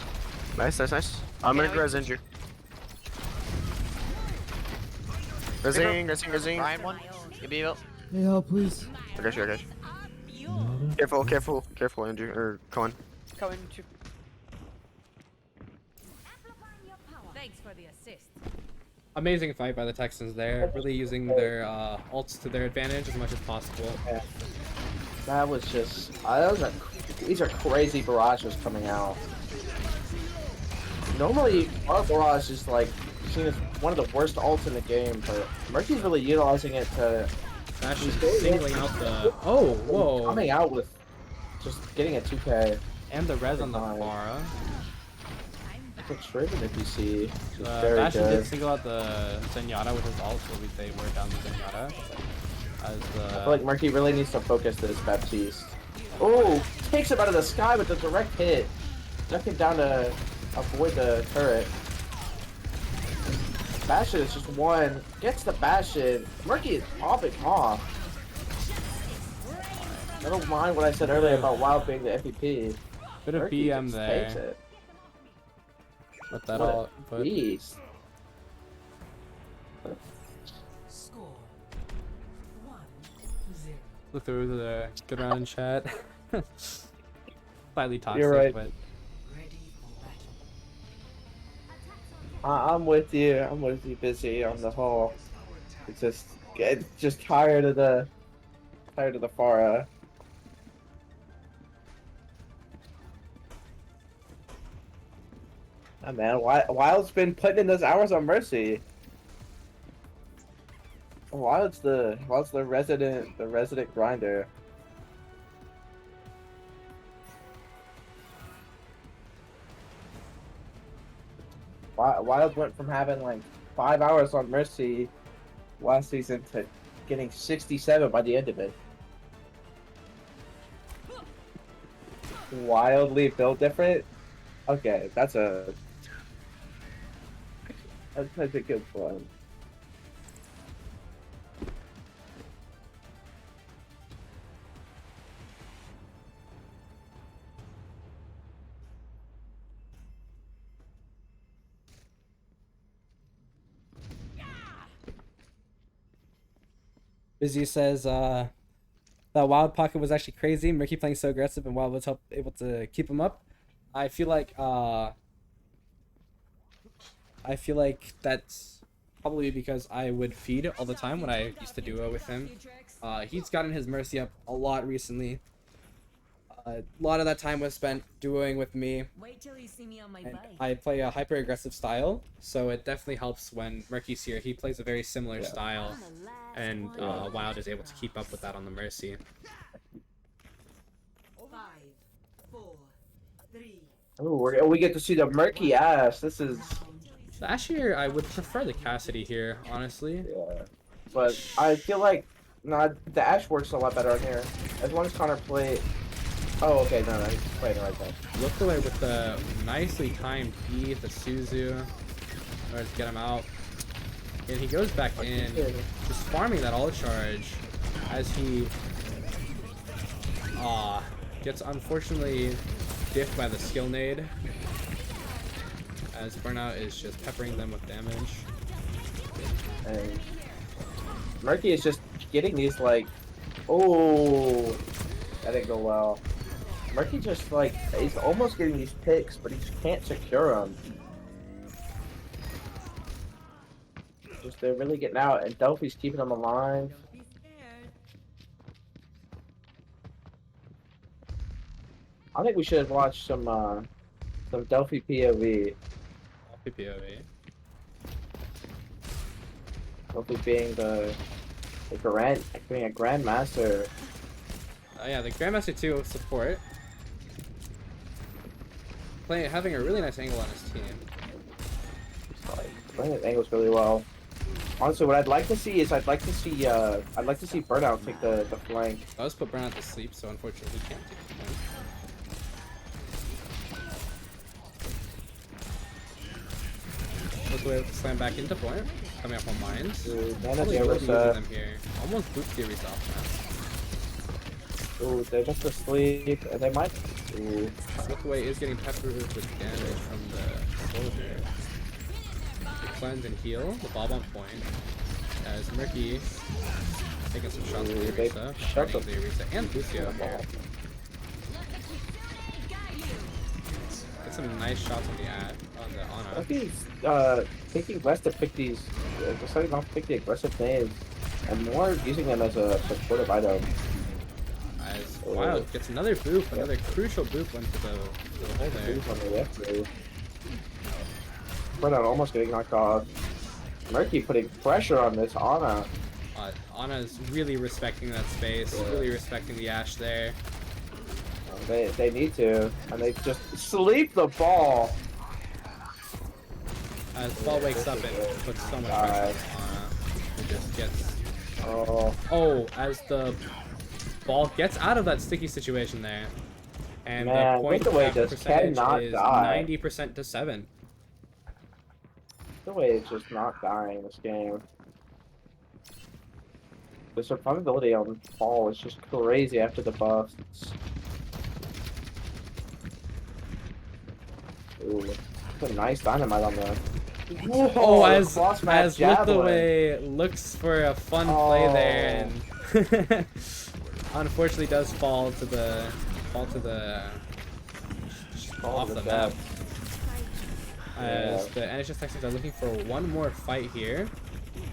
Nice. I'm gonna res injure. Resing. Ryan one. You be able. Hey, help, please. I got you. Careful, Andrew. Or Cohen. Going to. Thanks for the assist. Amazing fight by the Texans there. Really using their ults to their advantage as much as possible. Yeah. That was just. These are crazy barrages coming out. Normally, our barrage is like seen as one of the worst ults in the game, but Murky's really utilizing it to. Bash is singling out the. Oh, whoa. Coming out with just getting a 2K. And the res on the Pharah. It's driven if you see. Bash did single out the Zenyatta with his ult, so they were down the Zenyatta. I feel like Murky really needs to focus this Baptiste. Oh, takes him out of the sky with the direct hit. Ducking down to avoid the turret. Bastion is just one. Gets the Bastion. Murky is popping off. Never mind what I said earlier about Wild being the MVP. Bit of Murky BM just there. takes it. With that What all. a beast. Score 1-0. Look through the good round in chat. Slightly toxic, You're right. Ready but for battle. I'm with you. I'm with you, Busy, on the whole. It's just tired of the Pharah. Oh, man, Wild's been putting in those hours on Mercy. Wild's the resident grinder. Wild went from having like 5 hours on Mercy last season to getting 67 by the end of it. Wildly built different. Okay, that's a good one. Busy says that Wild Pocket was actually crazy. Murky playing so aggressive and Wild was able to keep him up. I feel like that's probably because I would feed all the time when I used to duo with him. He's gotten his Mercy up a lot recently. A lot of that time was spent duoing with me. Wait till you see me on my And bike. I play a hyper aggressive style, so it definitely helps when Murky's here. He plays a very similar style, and Wild is able to keep up with that on the Mercy. 5, 4, 3. Oh, we get to see the Murky Ash. This is. Last year, I would prefer the Cassidy here, honestly. Yeah. But I feel like the Ash works a lot better on here. As long as Connor play. Oh, okay, no, he's playing it right there. Look away with the nicely timed E, the Suzu. Or to get him out. And he goes back in, just farming that ult charge as he gets unfortunately diffed by the skill nade. As Burnout is just peppering them with damage. And Murky is just getting these like, oh, That didn't go well. Murky just like he's almost getting these picks, but he just can't secure them. Just they're really getting out, and Delphi's keeping them alive. Be scared. I think we should watch some Delphi POV. PPOV. Delphi being being a grandmaster. Yeah, the Grandmaster 2 support. Having a really nice angle on his team. Playing his angles really well. Honestly, what I'd like to see is I'd like to see Burnout take the flank. I was put Burnout to sleep, so unfortunately he can't take the point. Look away with the slam back into point. Coming up on mines. Probably will be using them here. Almost boot theories off now. Ooh, they're just asleep, and they might. Ooh. Look away is getting peppered with damage from the soldier. Cleanse and heal. The Bob on point. As Murky taking some shots with the Arisa. Starting the Arisa and Lucio here. Get some nice shots on the Ana. Murky's thinking less to pick these, deciding not to pick the aggressive names, and more using them as a supportive item. As Wild gets another boop, another crucial boop into the hole there. On the left move. Burnout almost getting knocked off. Murky putting pressure on this Ana. Ana's really respecting that space, really respecting the Ashe there. They need to, and they just sleep the ball. As the ball wakes up and puts so much pressure on Ana. It just gets... Oh, as the ball gets out of that sticky situation there. And the point percentage is 90% to 7. The way it's just not dying in this game. The survivability on fall is just crazy after the buffs. Ooh, that's a nice dynamite on there. Whoa, as Look the Way looks for a fun play there, and unfortunately does fall to the off the map. As the NHS Texans are looking for one more fight here.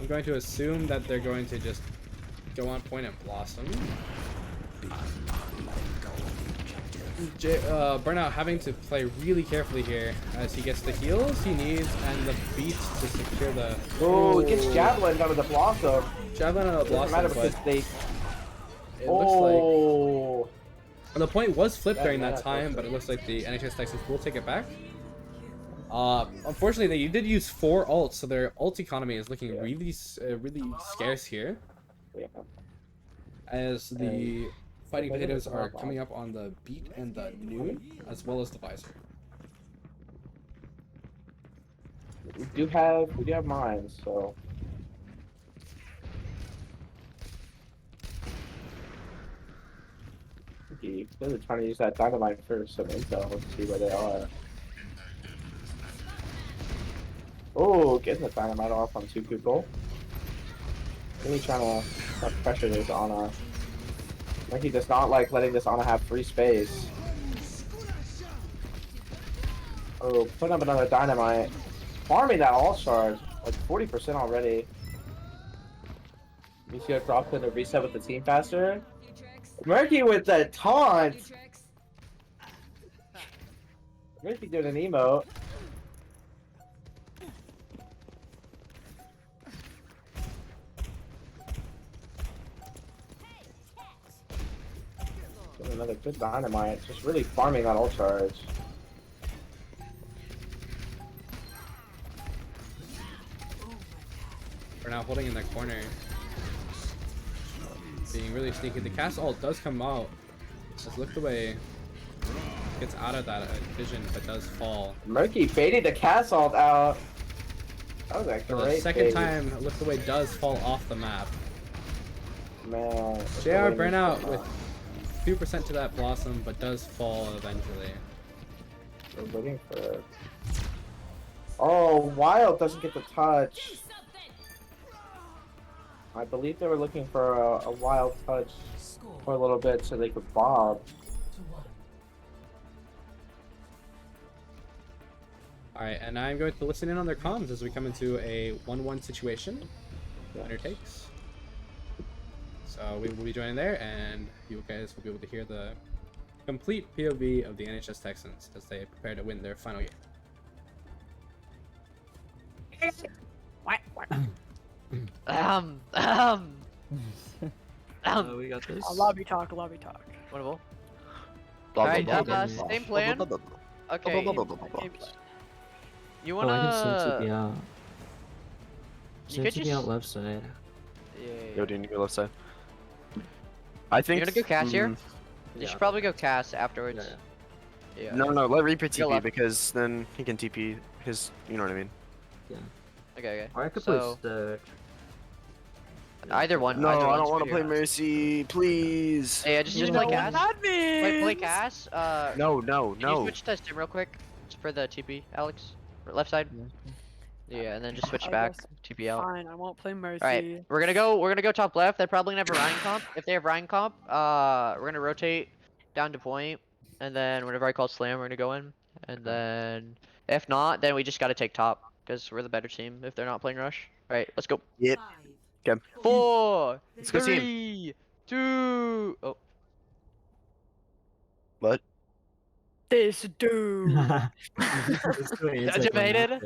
I'm going to assume that they're going to just go on point and blossom. Burnout having to play really carefully here as he gets the heals he needs and the beats to secure the... Oh, it gets Javelin out of the blossom. Javelin out of the blossom, matter because they... It looks like... The point was flipped during that time, but it looks like the NHS Texans will take it back. Unfortunately, they did use 4 ults, so their ult economy is looking really scarce here. As the Fighting Potatoes are coming up on the beat and the noon, as well as the visor. We do have mines, so. Okay, they're trying to use that dynamite for some intel to see where they are. Oh, getting the dynamite off on 2 people. Really trying to pressure this Ana. Like he does not like letting this Ana have free space. Oh, putting up another dynamite. Farming that all charge, like 40% already. Lucio dropped in a reset with the team faster. Murky with the taunt. Murky doing an emote. Another good dynamite, just really farming that ult charge. We're now holding in that corner. Being really sneaky. The cast ult does come out. Just look the way. Gets out of that vision, but does fall. Murky baited the cast ult out. That was a great the second time, look the way does fall off the map. Man. JR Burnout with 2% to that blossom, but does fall eventually. We're waiting for it. Oh, Wild doesn't get the touch. I believe they were looking for a wild touch Score for a little bit so they could bob. 2-1. Alright, and I'm going to listen in on their comms as we come into a 1-1 situation. Winner takes. So we will be joining there, and you guys will be able to hear the complete POV of the NHS Texans as they prepare to win their final game. We got this. Lobby talk, lobby talk. Wonderful. Blah, Alright, blah, blah, same blah, plan. blah, blah, blah, blah. Okay. Blah, blah, blah, blah, blah. You Oh, I can send TP wanna? out. You Send could TP just. out left side. Yo, do you need to go left side? I think. You're gonna go cast here? mm, You should probably go cast afterwards. Yeah. No, let Reaper Go TP left. because then he can TP his. You know what I mean? Okay. Or I could So- play Either one. No, either I one's don't want to pretty play good. Mercy, please. Yeah, just play cast. Play cast. No. Can you switch to Stim real quick? Just for the TP, Alex? Left side? Yeah, and then just switch I back, guess. TP out. Fine, I won't play Mercy. Alright, we're gonna go top left. They're probably gonna have a Ryan comp. If they have Ryan comp, we're gonna rotate down to point, and then whenever I call slam, we're gonna go in. And then if not, then we just gotta take top because we're the better team if they're not playing rush. Alright, let's go. Yep. 5, Okay. 4, Let's go team. 3, 2. Oh, What? This dude. Activated?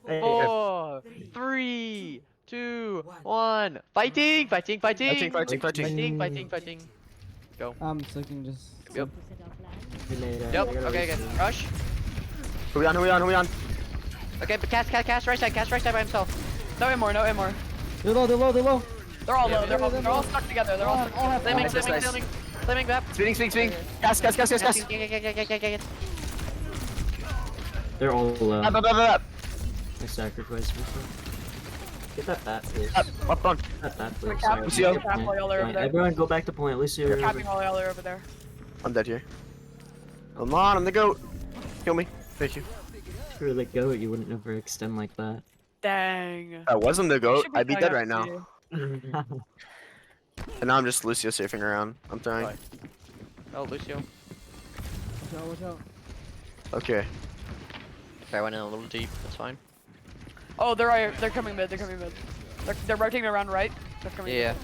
4, 3, 2, 1. Fighting! Fighting. Go. So can just. Yep. Yep. Yep. Okay. Rush. Who we on? Okay, but cast right side by himself. No more. They're low. They're all low. They're all they're stuck together. They're all stuck together. Slamming back. Spinning. Gas. They're all low. Up. I sacrificed myself. Get that bat, please. Up on. That bat, please. Cap- Lucio. cap all y'all are over there. Everyone go back to point. Lucio, They're you're capping over. all y'all are over there. I'm dead here. Come on, I'm the goat. Kill me. Thank you. If you were the goat, you wouldn't ever extend like that. Dang. I wasn't the You goat. should be I'd be trying dead right out now. to And now I'm just Lucio surfing around. I'm throwing. Right. Oh, Lucio. Watch out. Okay. Okay, I went in a little deep. That's fine. Oh, they're coming mid. They're rotating around right. They're coming. Yeah.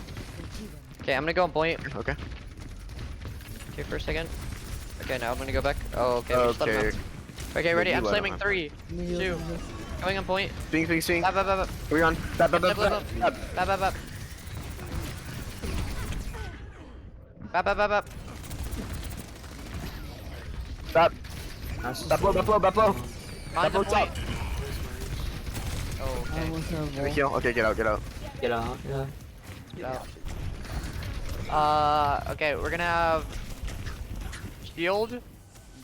Okay, I'm gonna go on point. Okay. Okay, for a second. Okay, now I'm gonna go back. Oh, okay. We just let him Okay. out. Okay, ready? You I'm let him slamming out. 3, 2. Going on point. Swing. Bap. Who we on? Bap. Bap. Bap low. On the Double point. top. Oh, okay. Can we heal? Okay, get out. Get out, yeah. Okay, we're gonna have shield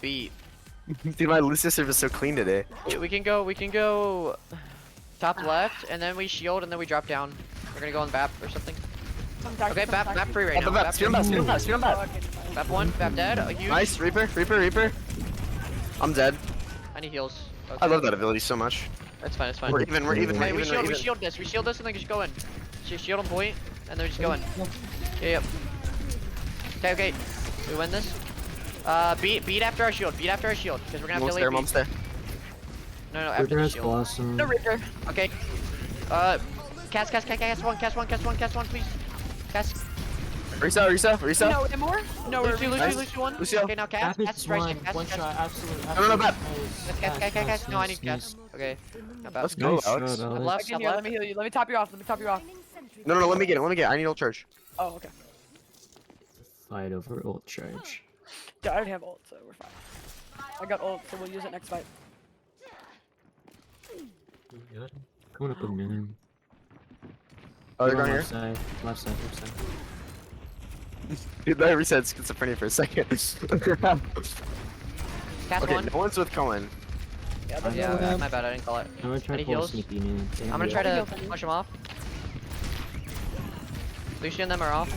beat. Dude, my Lucio serve is so clean today. We can go top left, and then we shield, and then we drop down. We're gonna go on BAP or something. Okay, BAP free right now. Bap. Speed him back. BAP 1, BAP dead. A huge. Nice. Reaper. I'm dead. I need heals. Okay. I love that ability so much. That's fine. We're even. Okay, we shield this, and then just go in. Shield on point, and then we just go in. Yep. Okay. We win this. Beat after our shield, because we're gonna have delay. Mom's there. No, after the Reaper's shield. blossom. The Reaper. Okay. Cast one, please. Cast. Risa. No, more? No, Lucio, Nice. Lucio one. Lucio. Okay, now cast. Rapid Cast is right one, here. one Cast. shot, absolutely. No, Bap. Cast. No, I need cast. Okay. Not bad. Let's go, Nice Alex. shot, I'm Alex. left. I can heal. Let me heal you. Let me top you off. No, let me get it. I need ult charge. Oh, okay. Fight over ult charge. Yeah, I don't have ult, so we're fine. I got ult, so we'll use it next fight. Coming up a minimum. Oh, they're going Left here. side, left side. Dude, that reset schizophrenia for a second. Cast Okay, one. no one's with Cohen. Yeah, my bad. I didn't call it. I'm gonna try Any to pull a heals? sneaky man. I'm gonna try to push him off. Lucio and them are off.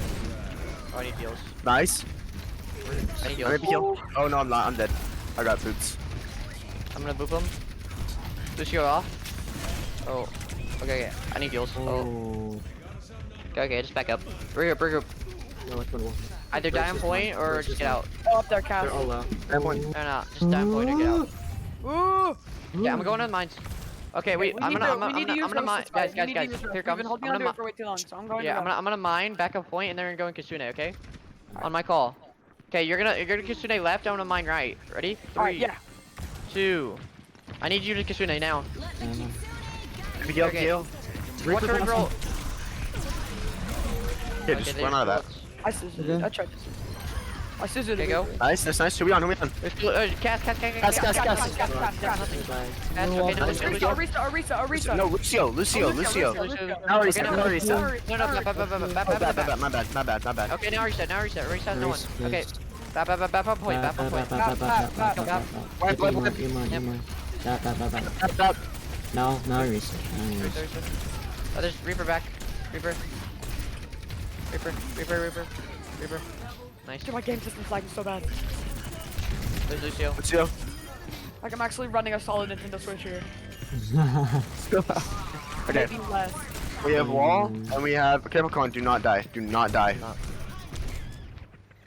Oh, I need heals. Nice. I need I heals. may be healed. Oh no, I'm not. I'm dead. I got boots. I'm gonna boop him. Lucio off. Oh. Okay. I need heals. Oh. Oh. Okay, just back up. Regroup. No, which one will? Either die on point or just get out. Oh, up there, Cass. They're all low. No, no, just die on point or get out. Ooh! Yeah, I'm going on mines. Okay, wait. I'm gonna mine. Guys. Here comes. We've been holding on to it for way too long, so I'm going. Yeah, I'm gonna mine back up point and then we're going Kitsune. Okay. On my call. Okay, you're gonna Kitsune left. I'm gonna mine right. Ready? 3, Alright, yeah. 2. I need you to Kitsune now. Miguel, Okay. Miguel. Watch her roll. Here, just run out of that. I scissored it. I tried to. I scissored Okay, it. go. Nice, that's nice. Who we on? Who we on? Cast. Cast. Arisa. No, Lucio. Now Arisa. No. My bad. Okay, now reset. Reset. No one. Okay. Back on point. No, reset. Oh, there's Reaper back. Reaper. Nice. Dude, my game system's lagging so bad. There's Lucio. Like, I'm actually running a solid Nintendo Switch here. Okay. Maybe less. We have wall and we have careful con. Do not die.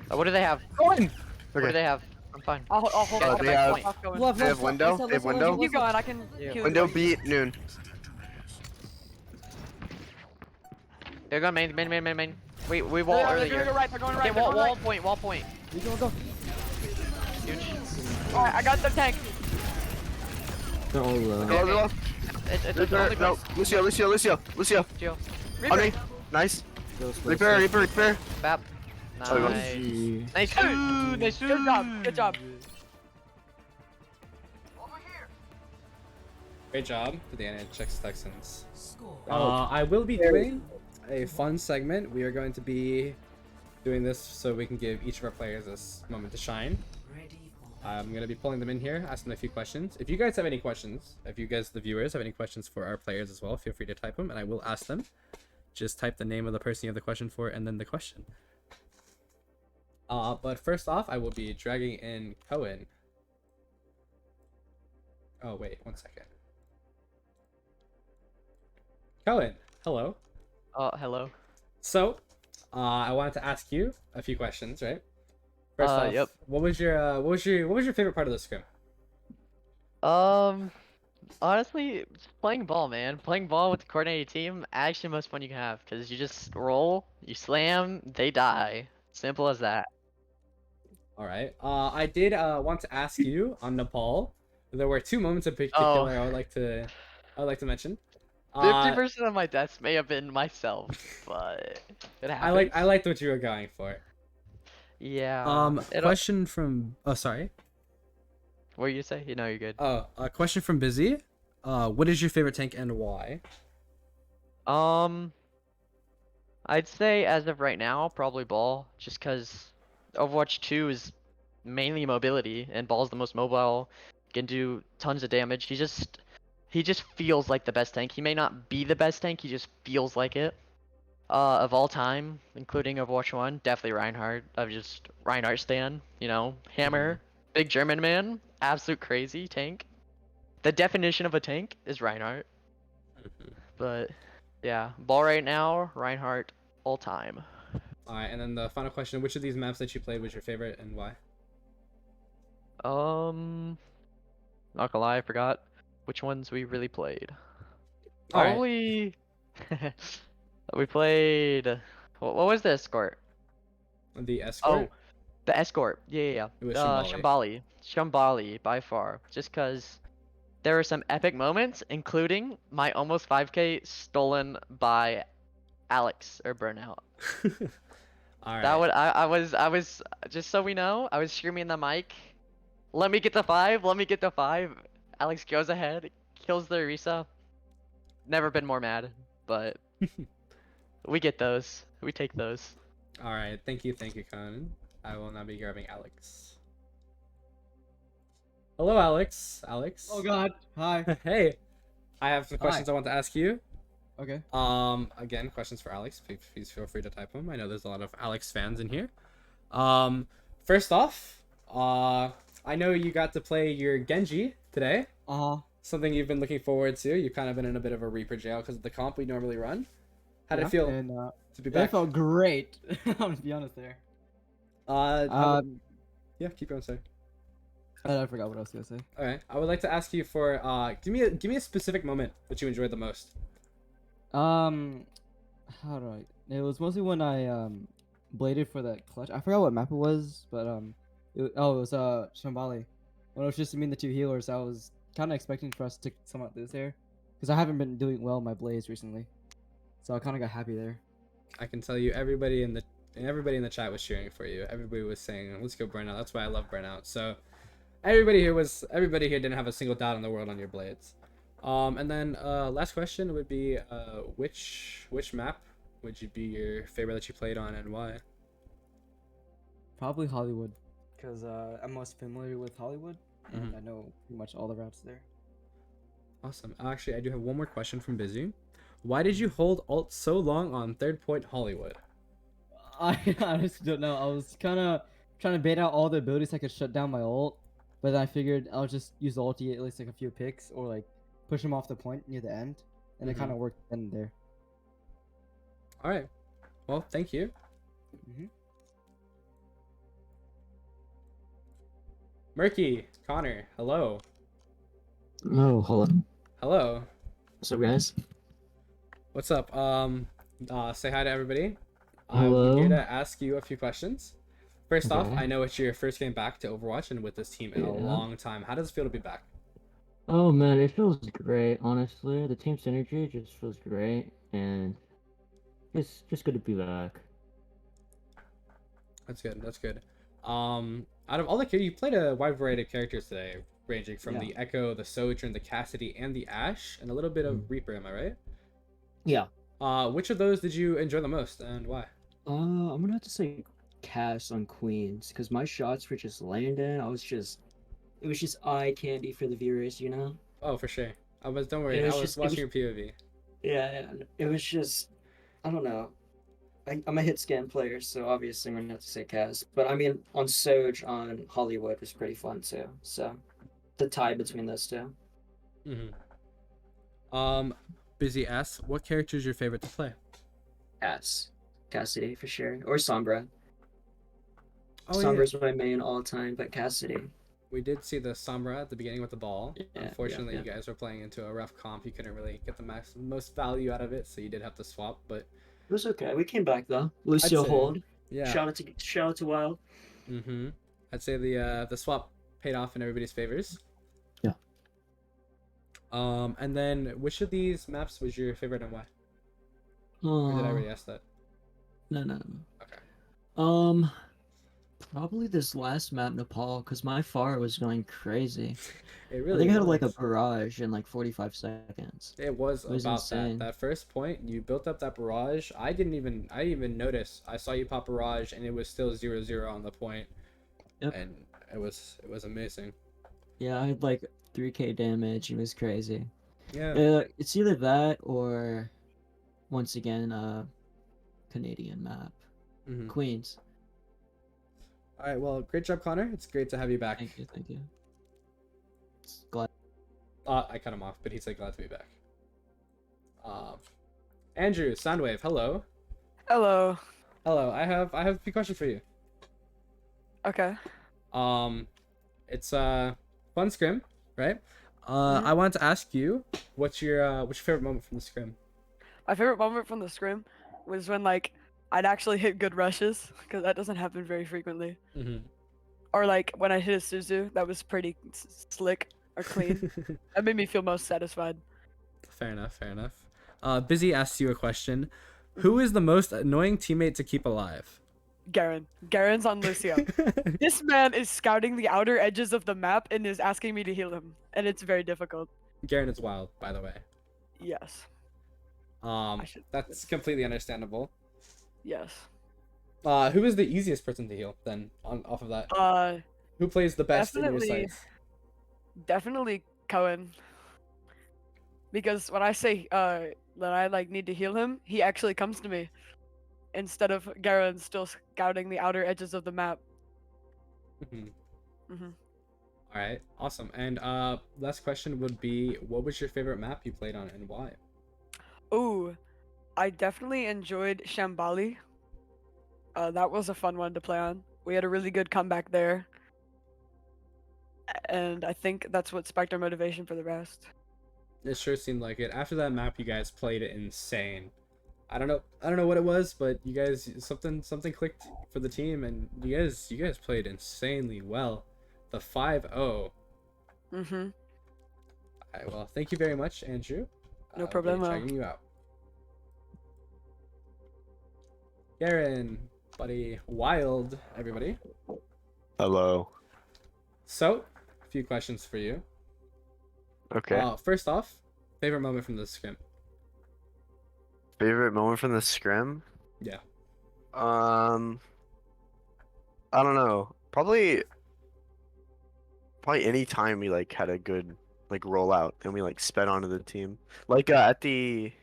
What do they have? Go in. What do they have? I'm fine. I'll hold Yeah, on. they have- I'll go in. They have window. Keep going. I can. Yeah. heal Window you. beat noon. They're going main. Wait, we wall They're earlier. going right. They're going right. Okay, wall point. Go. Huge. Alright, I got the tank. They're all low. Go. It's only No, Lucio. Geo. On me. Nice. Repair. Bap. Oh, you got Nice. Nice. Good job. Great job to the NHS Texans. Score. I will be doing a fun segment. We are going to be doing this so we can give each of our players this moment to shine. Ready for I'm going to be pulling them in here, asking them a few questions. If you guys have any questions, if you guys, the viewers, have any questions for our players as well, feel free to type them and I will ask them. Just type the name of the person you have the question for and then the question. But first off, I will be dragging in Cohen. Oh, wait, 1 second. Cohen, hello. Hello. So, I wanted to ask you a few questions, right? First off, Yep. what was your favorite part of the scrim? Honestly, just playing ball, man. Playing ball with a coordinated team, actually the most fun you can have, because you just roll, you slam, they die. Simple as that. All right. I did want to ask you on Nepal. There were 2 moments in particular I would like to mention. 50% of my deaths may have been myself, but it happens. I liked what you were going for. Yeah. Question from sorry. What did you say? You know you're good. A question from Busy. What is your favorite tank and why? I'd say as of right now, probably Ball, just because Overwatch 2 is mainly mobility, and Ball's the most mobile, can do tons of damage. He just feels like the best tank. He may not be the best tank, he just feels like it. Of all time, including Overwatch 1, definitely Reinhardt. Reinhardt stan, Hammer, big German man, absolute crazy tank. The definition of a tank is Reinhardt. But yeah, Ball right now, Reinhardt all time. Alright, and then the final question, which of these maps that you played was your favorite and why? Not gonna lie, I forgot which ones we really played. All right. Probably we played what was the escort? The escort? Oh, the escort. Yeah. It was Shambali. Shambali by far. Just cause there were some epic moments, including my almost 5K stolen by Alex or Burnout. Alright. That would I was just so we know, I was screaming in the mic, let me get the 5, let me get the 5. Alex goes ahead, kills the Orisa. Never been more mad, but we get those. We take those. Alright, thank you, Conan. I will now be grabbing Alex. Hello, Alex. Alex. Oh god. Hi. Hey. I have some questions I want to ask you. Okay. Again, questions for Alex. Please feel free to type them. I know there's a lot of Alex fans in here. First off, I know you got to play your Genji today. Something you've been looking forward to. You've kind of been in a bit of a Reaper jail because of the comp we normally run. How did it feel? And, to be That back. felt great. I'm gonna be honest there. Yeah, keep going, sir. I forgot what I was gonna say. All right, I would like to ask you for give me a specific moment that you enjoyed the most. How do I? It was mostly when I bladed for that clutch. I forgot what map it was, but it was Shambali. When it was just me and the two healers, I was kind of expecting for us to come out this here, because I haven't been doing well in my blades recently, so I kind of got happy there. I can tell you, everybody in the chat was cheering for you. Everybody was saying, "Let's go burnout." That's why I love burnout. So everybody here didn't have a single doubt in the world on your blades. And then last question would be which map would you be your favorite that you played on and why? Probably Hollywood, because I'm most familiar with Hollywood, and Mhm. I know pretty much all the routes there. Awesome. Actually, I do have one more question from Busy. Why did you hold alt so long on third point Hollywood? I honestly don't know. I was kind of trying to bait out all the abilities I could shut down my ult, but then I figured I'll just use the ult to get at least like a few picks or like push him off the point near the end, and it kind of worked in there. All right. Well, thank you. Murky, Connor, hello. Oh, hello. Hello. What's up, guys? What's up? Say hi to everybody. Hello. I'm here to ask you a few questions. First off, Okay. I know it's your first game back to Overwatch and with this team in a Yeah. long time. How does it feel to be back? Oh man, it feels great. Honestly, the team synergy just feels great, and it's just good to be back. That's good. That's good. Out of all the characters, you played a wide variety of characters today, ranging from Yeah. the Echo, the Sojourn, the Cassidy, and the Ashe, and a little bit of Reaper. Am I right? Yeah. Which of those did you enjoy the most, and why? I'm gonna have to say Cass on Queens, because my shots were just landing. It was just eye candy for the viewers, you know? Oh, for sure. Don't worry. It was I was just- it watching was- your POV. Yeah, it was just, I don't know. I'm a hit scan player, so obviously I'm gonna have to say Cass. But I mean, on Soj on Hollywood was pretty fun too. So the tie between those two. Busy asks, what character is your favorite to play? Cassidy for sure, or Sombra. Oh, Sombra's my main all time, but Cassidy. We did see the Sombra at the beginning with the ball. Yeah, Unfortunately, yeah. you guys were playing into a rough comp. You couldn't really get the most value out of it, so you did have to swap. But It was okay. We came back though. Lucio say, hold. yeah. Shout out to Wild. I'd say the swap paid off in everybody's favors. Yeah. And then which of these maps was your favorite and why? Or did I already ask that? No. Okay. Probably this last map, Nepal, because my far was going crazy. It I really think I had like a was. barrage in like 45 seconds. It was It was about insane. that first point. You built up that barrage. I didn't even notice. I saw you pop barrage, and it was still 0-0 on the point. Yep. And it was amazing. Yeah, I had like 3k damage. It was crazy. Yeah. It's either that or, once again, Canadian map. Queens. All right. Well, great job, Connor. It's great to have you back. Thank you. Glad. I cut him off, but he said glad to be back. Andrew, Soundwave, hello. Hello. Hello. I have a few questions for you. Okay. It's fun scrim, right? I wanted to ask you, what's your favorite moment from the scrim? My favorite moment from the scrim was when like I'd actually hit good rushes, because that doesn't happen very frequently. Or like when I hit a Suzu, that was pretty slick or clean. That made me feel most satisfied. Fair enough. Fair enough. Busy asks you a question. Who is the most annoying teammate to keep alive? Garen. Garen's on Lucio. This man is scouting the outer edges of the map and is asking me to heal him, and it's very difficult. Garen is wild, by the way. Yes. That's completely understandable. Yes. Who is the easiest person to heal then? Off of that. Who plays the best in your sights? Definitely Cohen. Because when I say that I like need to heal him, he actually comes to me, instead of Garen still scouting the outer edges of the map. All right, awesome. And last question would be, what was your favorite map you played on and why? Ooh, I definitely enjoyed Shambali. That was a fun one to play on. We had a really good comeback there. And I think that's what spiked our motivation for the rest. It sure seemed like it. After that map, you guys played it insane. I don't know what it was, but you guys something clicked for the team, and you guys played insanely well. The 5-0. Mhm. Alright, well, thank you very much, Andrew. No We'll be problemo. checking you out. Garen, buddy, Wild, everybody. Hello. So, a few questions for you. Okay. First off, favorite moment from the scrim? Favorite moment from the scrim? Yeah. I don't know. Probably any time we like had a good like rollout and we like sped onto the team. Like I think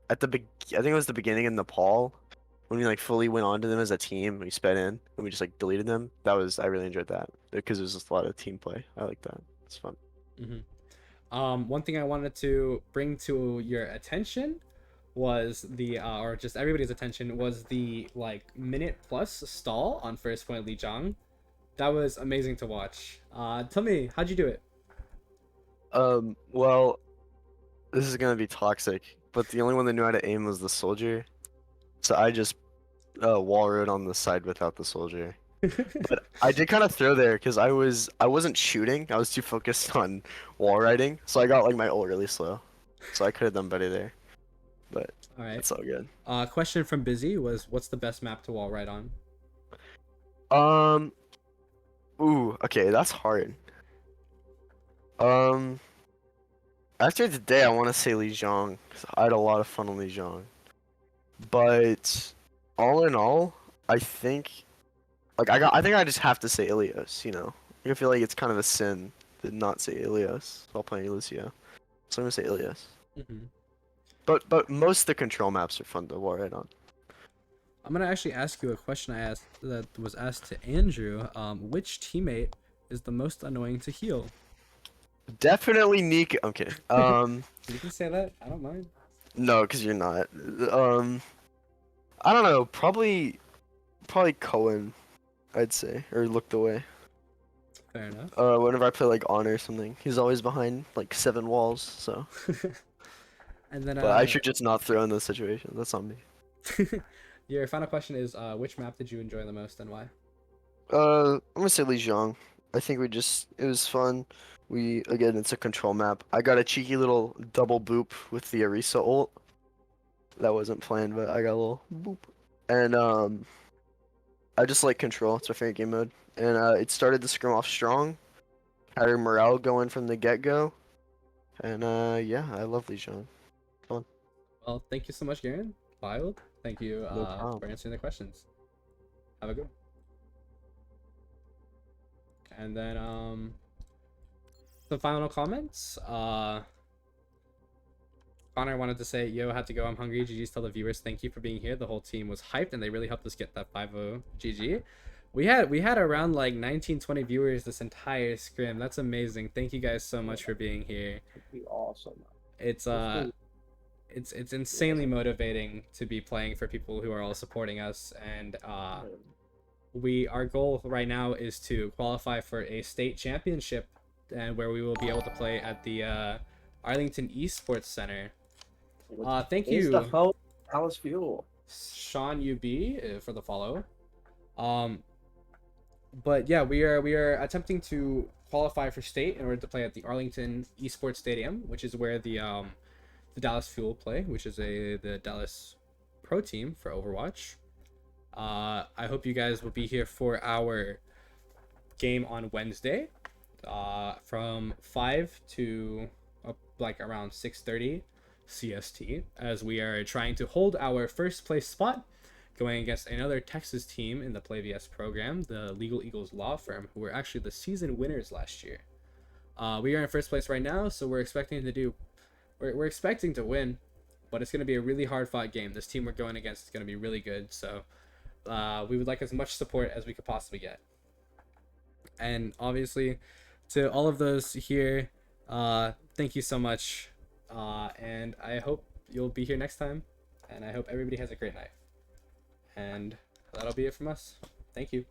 it was the beginning in Nepal when we like fully went onto them as a team. We sped in and we just like deleted them. I really enjoyed that because it was just a lot of team play. I like that. It's fun. One thing I wanted to bring to your attention was or just everybody's attention, was the like minute plus stall on first point Li Zhang. That was amazing to watch. Tell me, how'd you do it? Well, this is gonna be toxic, but the only one that knew how to aim was the soldier. So I just wall rode on the side without the soldier. But I did kind of throw there because I wasn't shooting. I was too focused on wall riding, so I got like my ult really slow. So I could have done better there. But All right. it's all good. Question from Busy was, what's the best map to wall ride on? Ooh, okay, that's hard. After today, I want to say Lijiang, 'cause I had a lot of fun on Lijiang. But all in all, I think, like I think I just have to say Ilios. You know, I feel like it's kind of a sin to not say Ilios while playing Lucio. So I'm gonna say Ilios. But most of the control maps are fun to war right on. I'm gonna actually ask you a question that was asked to Andrew. Which teammate is the most annoying to heal? Definitely Nico. I'm kidding. You can say that. I don't mind. No, because you're not. I don't know. Probably Cohen, I'd say, or looked away. Fair enough. Whenever I play like Honor or something, he's always behind like 7 walls. So. And then But I should just not throw in those situations. That's on me. Your final question is, which map did you enjoy the most and why? I'm gonna say Lijiang. I think it was fun. Again, it's a control map. I got a cheeky little double boop with the Arisa ult. That wasn't planned, but I got a little boop. And I just like control. It's my favorite game mode. And it started the scrim off strong. Had her morale going from the get-go. And yeah, I love Lijiang. Fun. Well, thank you so much, Garen. Wild. Thank you No problem. for answering the questions. Have a good one. And then some final comments. Connor wanted to say, yo, had to go, I'm hungry. GG's, tell the viewers thank you for being here. The whole team was hyped and they really helped us get that 5-0 GG. We had around like 19-20 viewers this entire scrim. That's amazing. Thank you guys so much for being here. That'd be awesome. It's insanely motivating to be playing for people who are all supporting us, and our goal right now is to qualify for a state championship, and where we will be able to play at the Arlington Esports Center. Thank you, the whole Alice Fuel. Sean UB, for the follow. But yeah, we are attempting to qualify for state in order to play at the Arlington Esports Stadium, which is where the Dallas Fuel play, which is the Dallas pro team for Overwatch. I hope you guys will be here for our game on Wednesday, from 5 to like around 6:30 CST, as we are trying to hold our first place spot, going against another Texas team in the Play VS program, the Legal Eagles Law Firm, who were actually the season winners last year. We are in first place right now, so we're expecting to win, but it's going to be a really hard fought game. This team we're going against is going to be really good, so we would like as much support as we could possibly get. And obviously, to all of those here, thank you so much, and I hope you'll be here next time. and I hope everybody has a great night. And that'll be it from us. Thank you.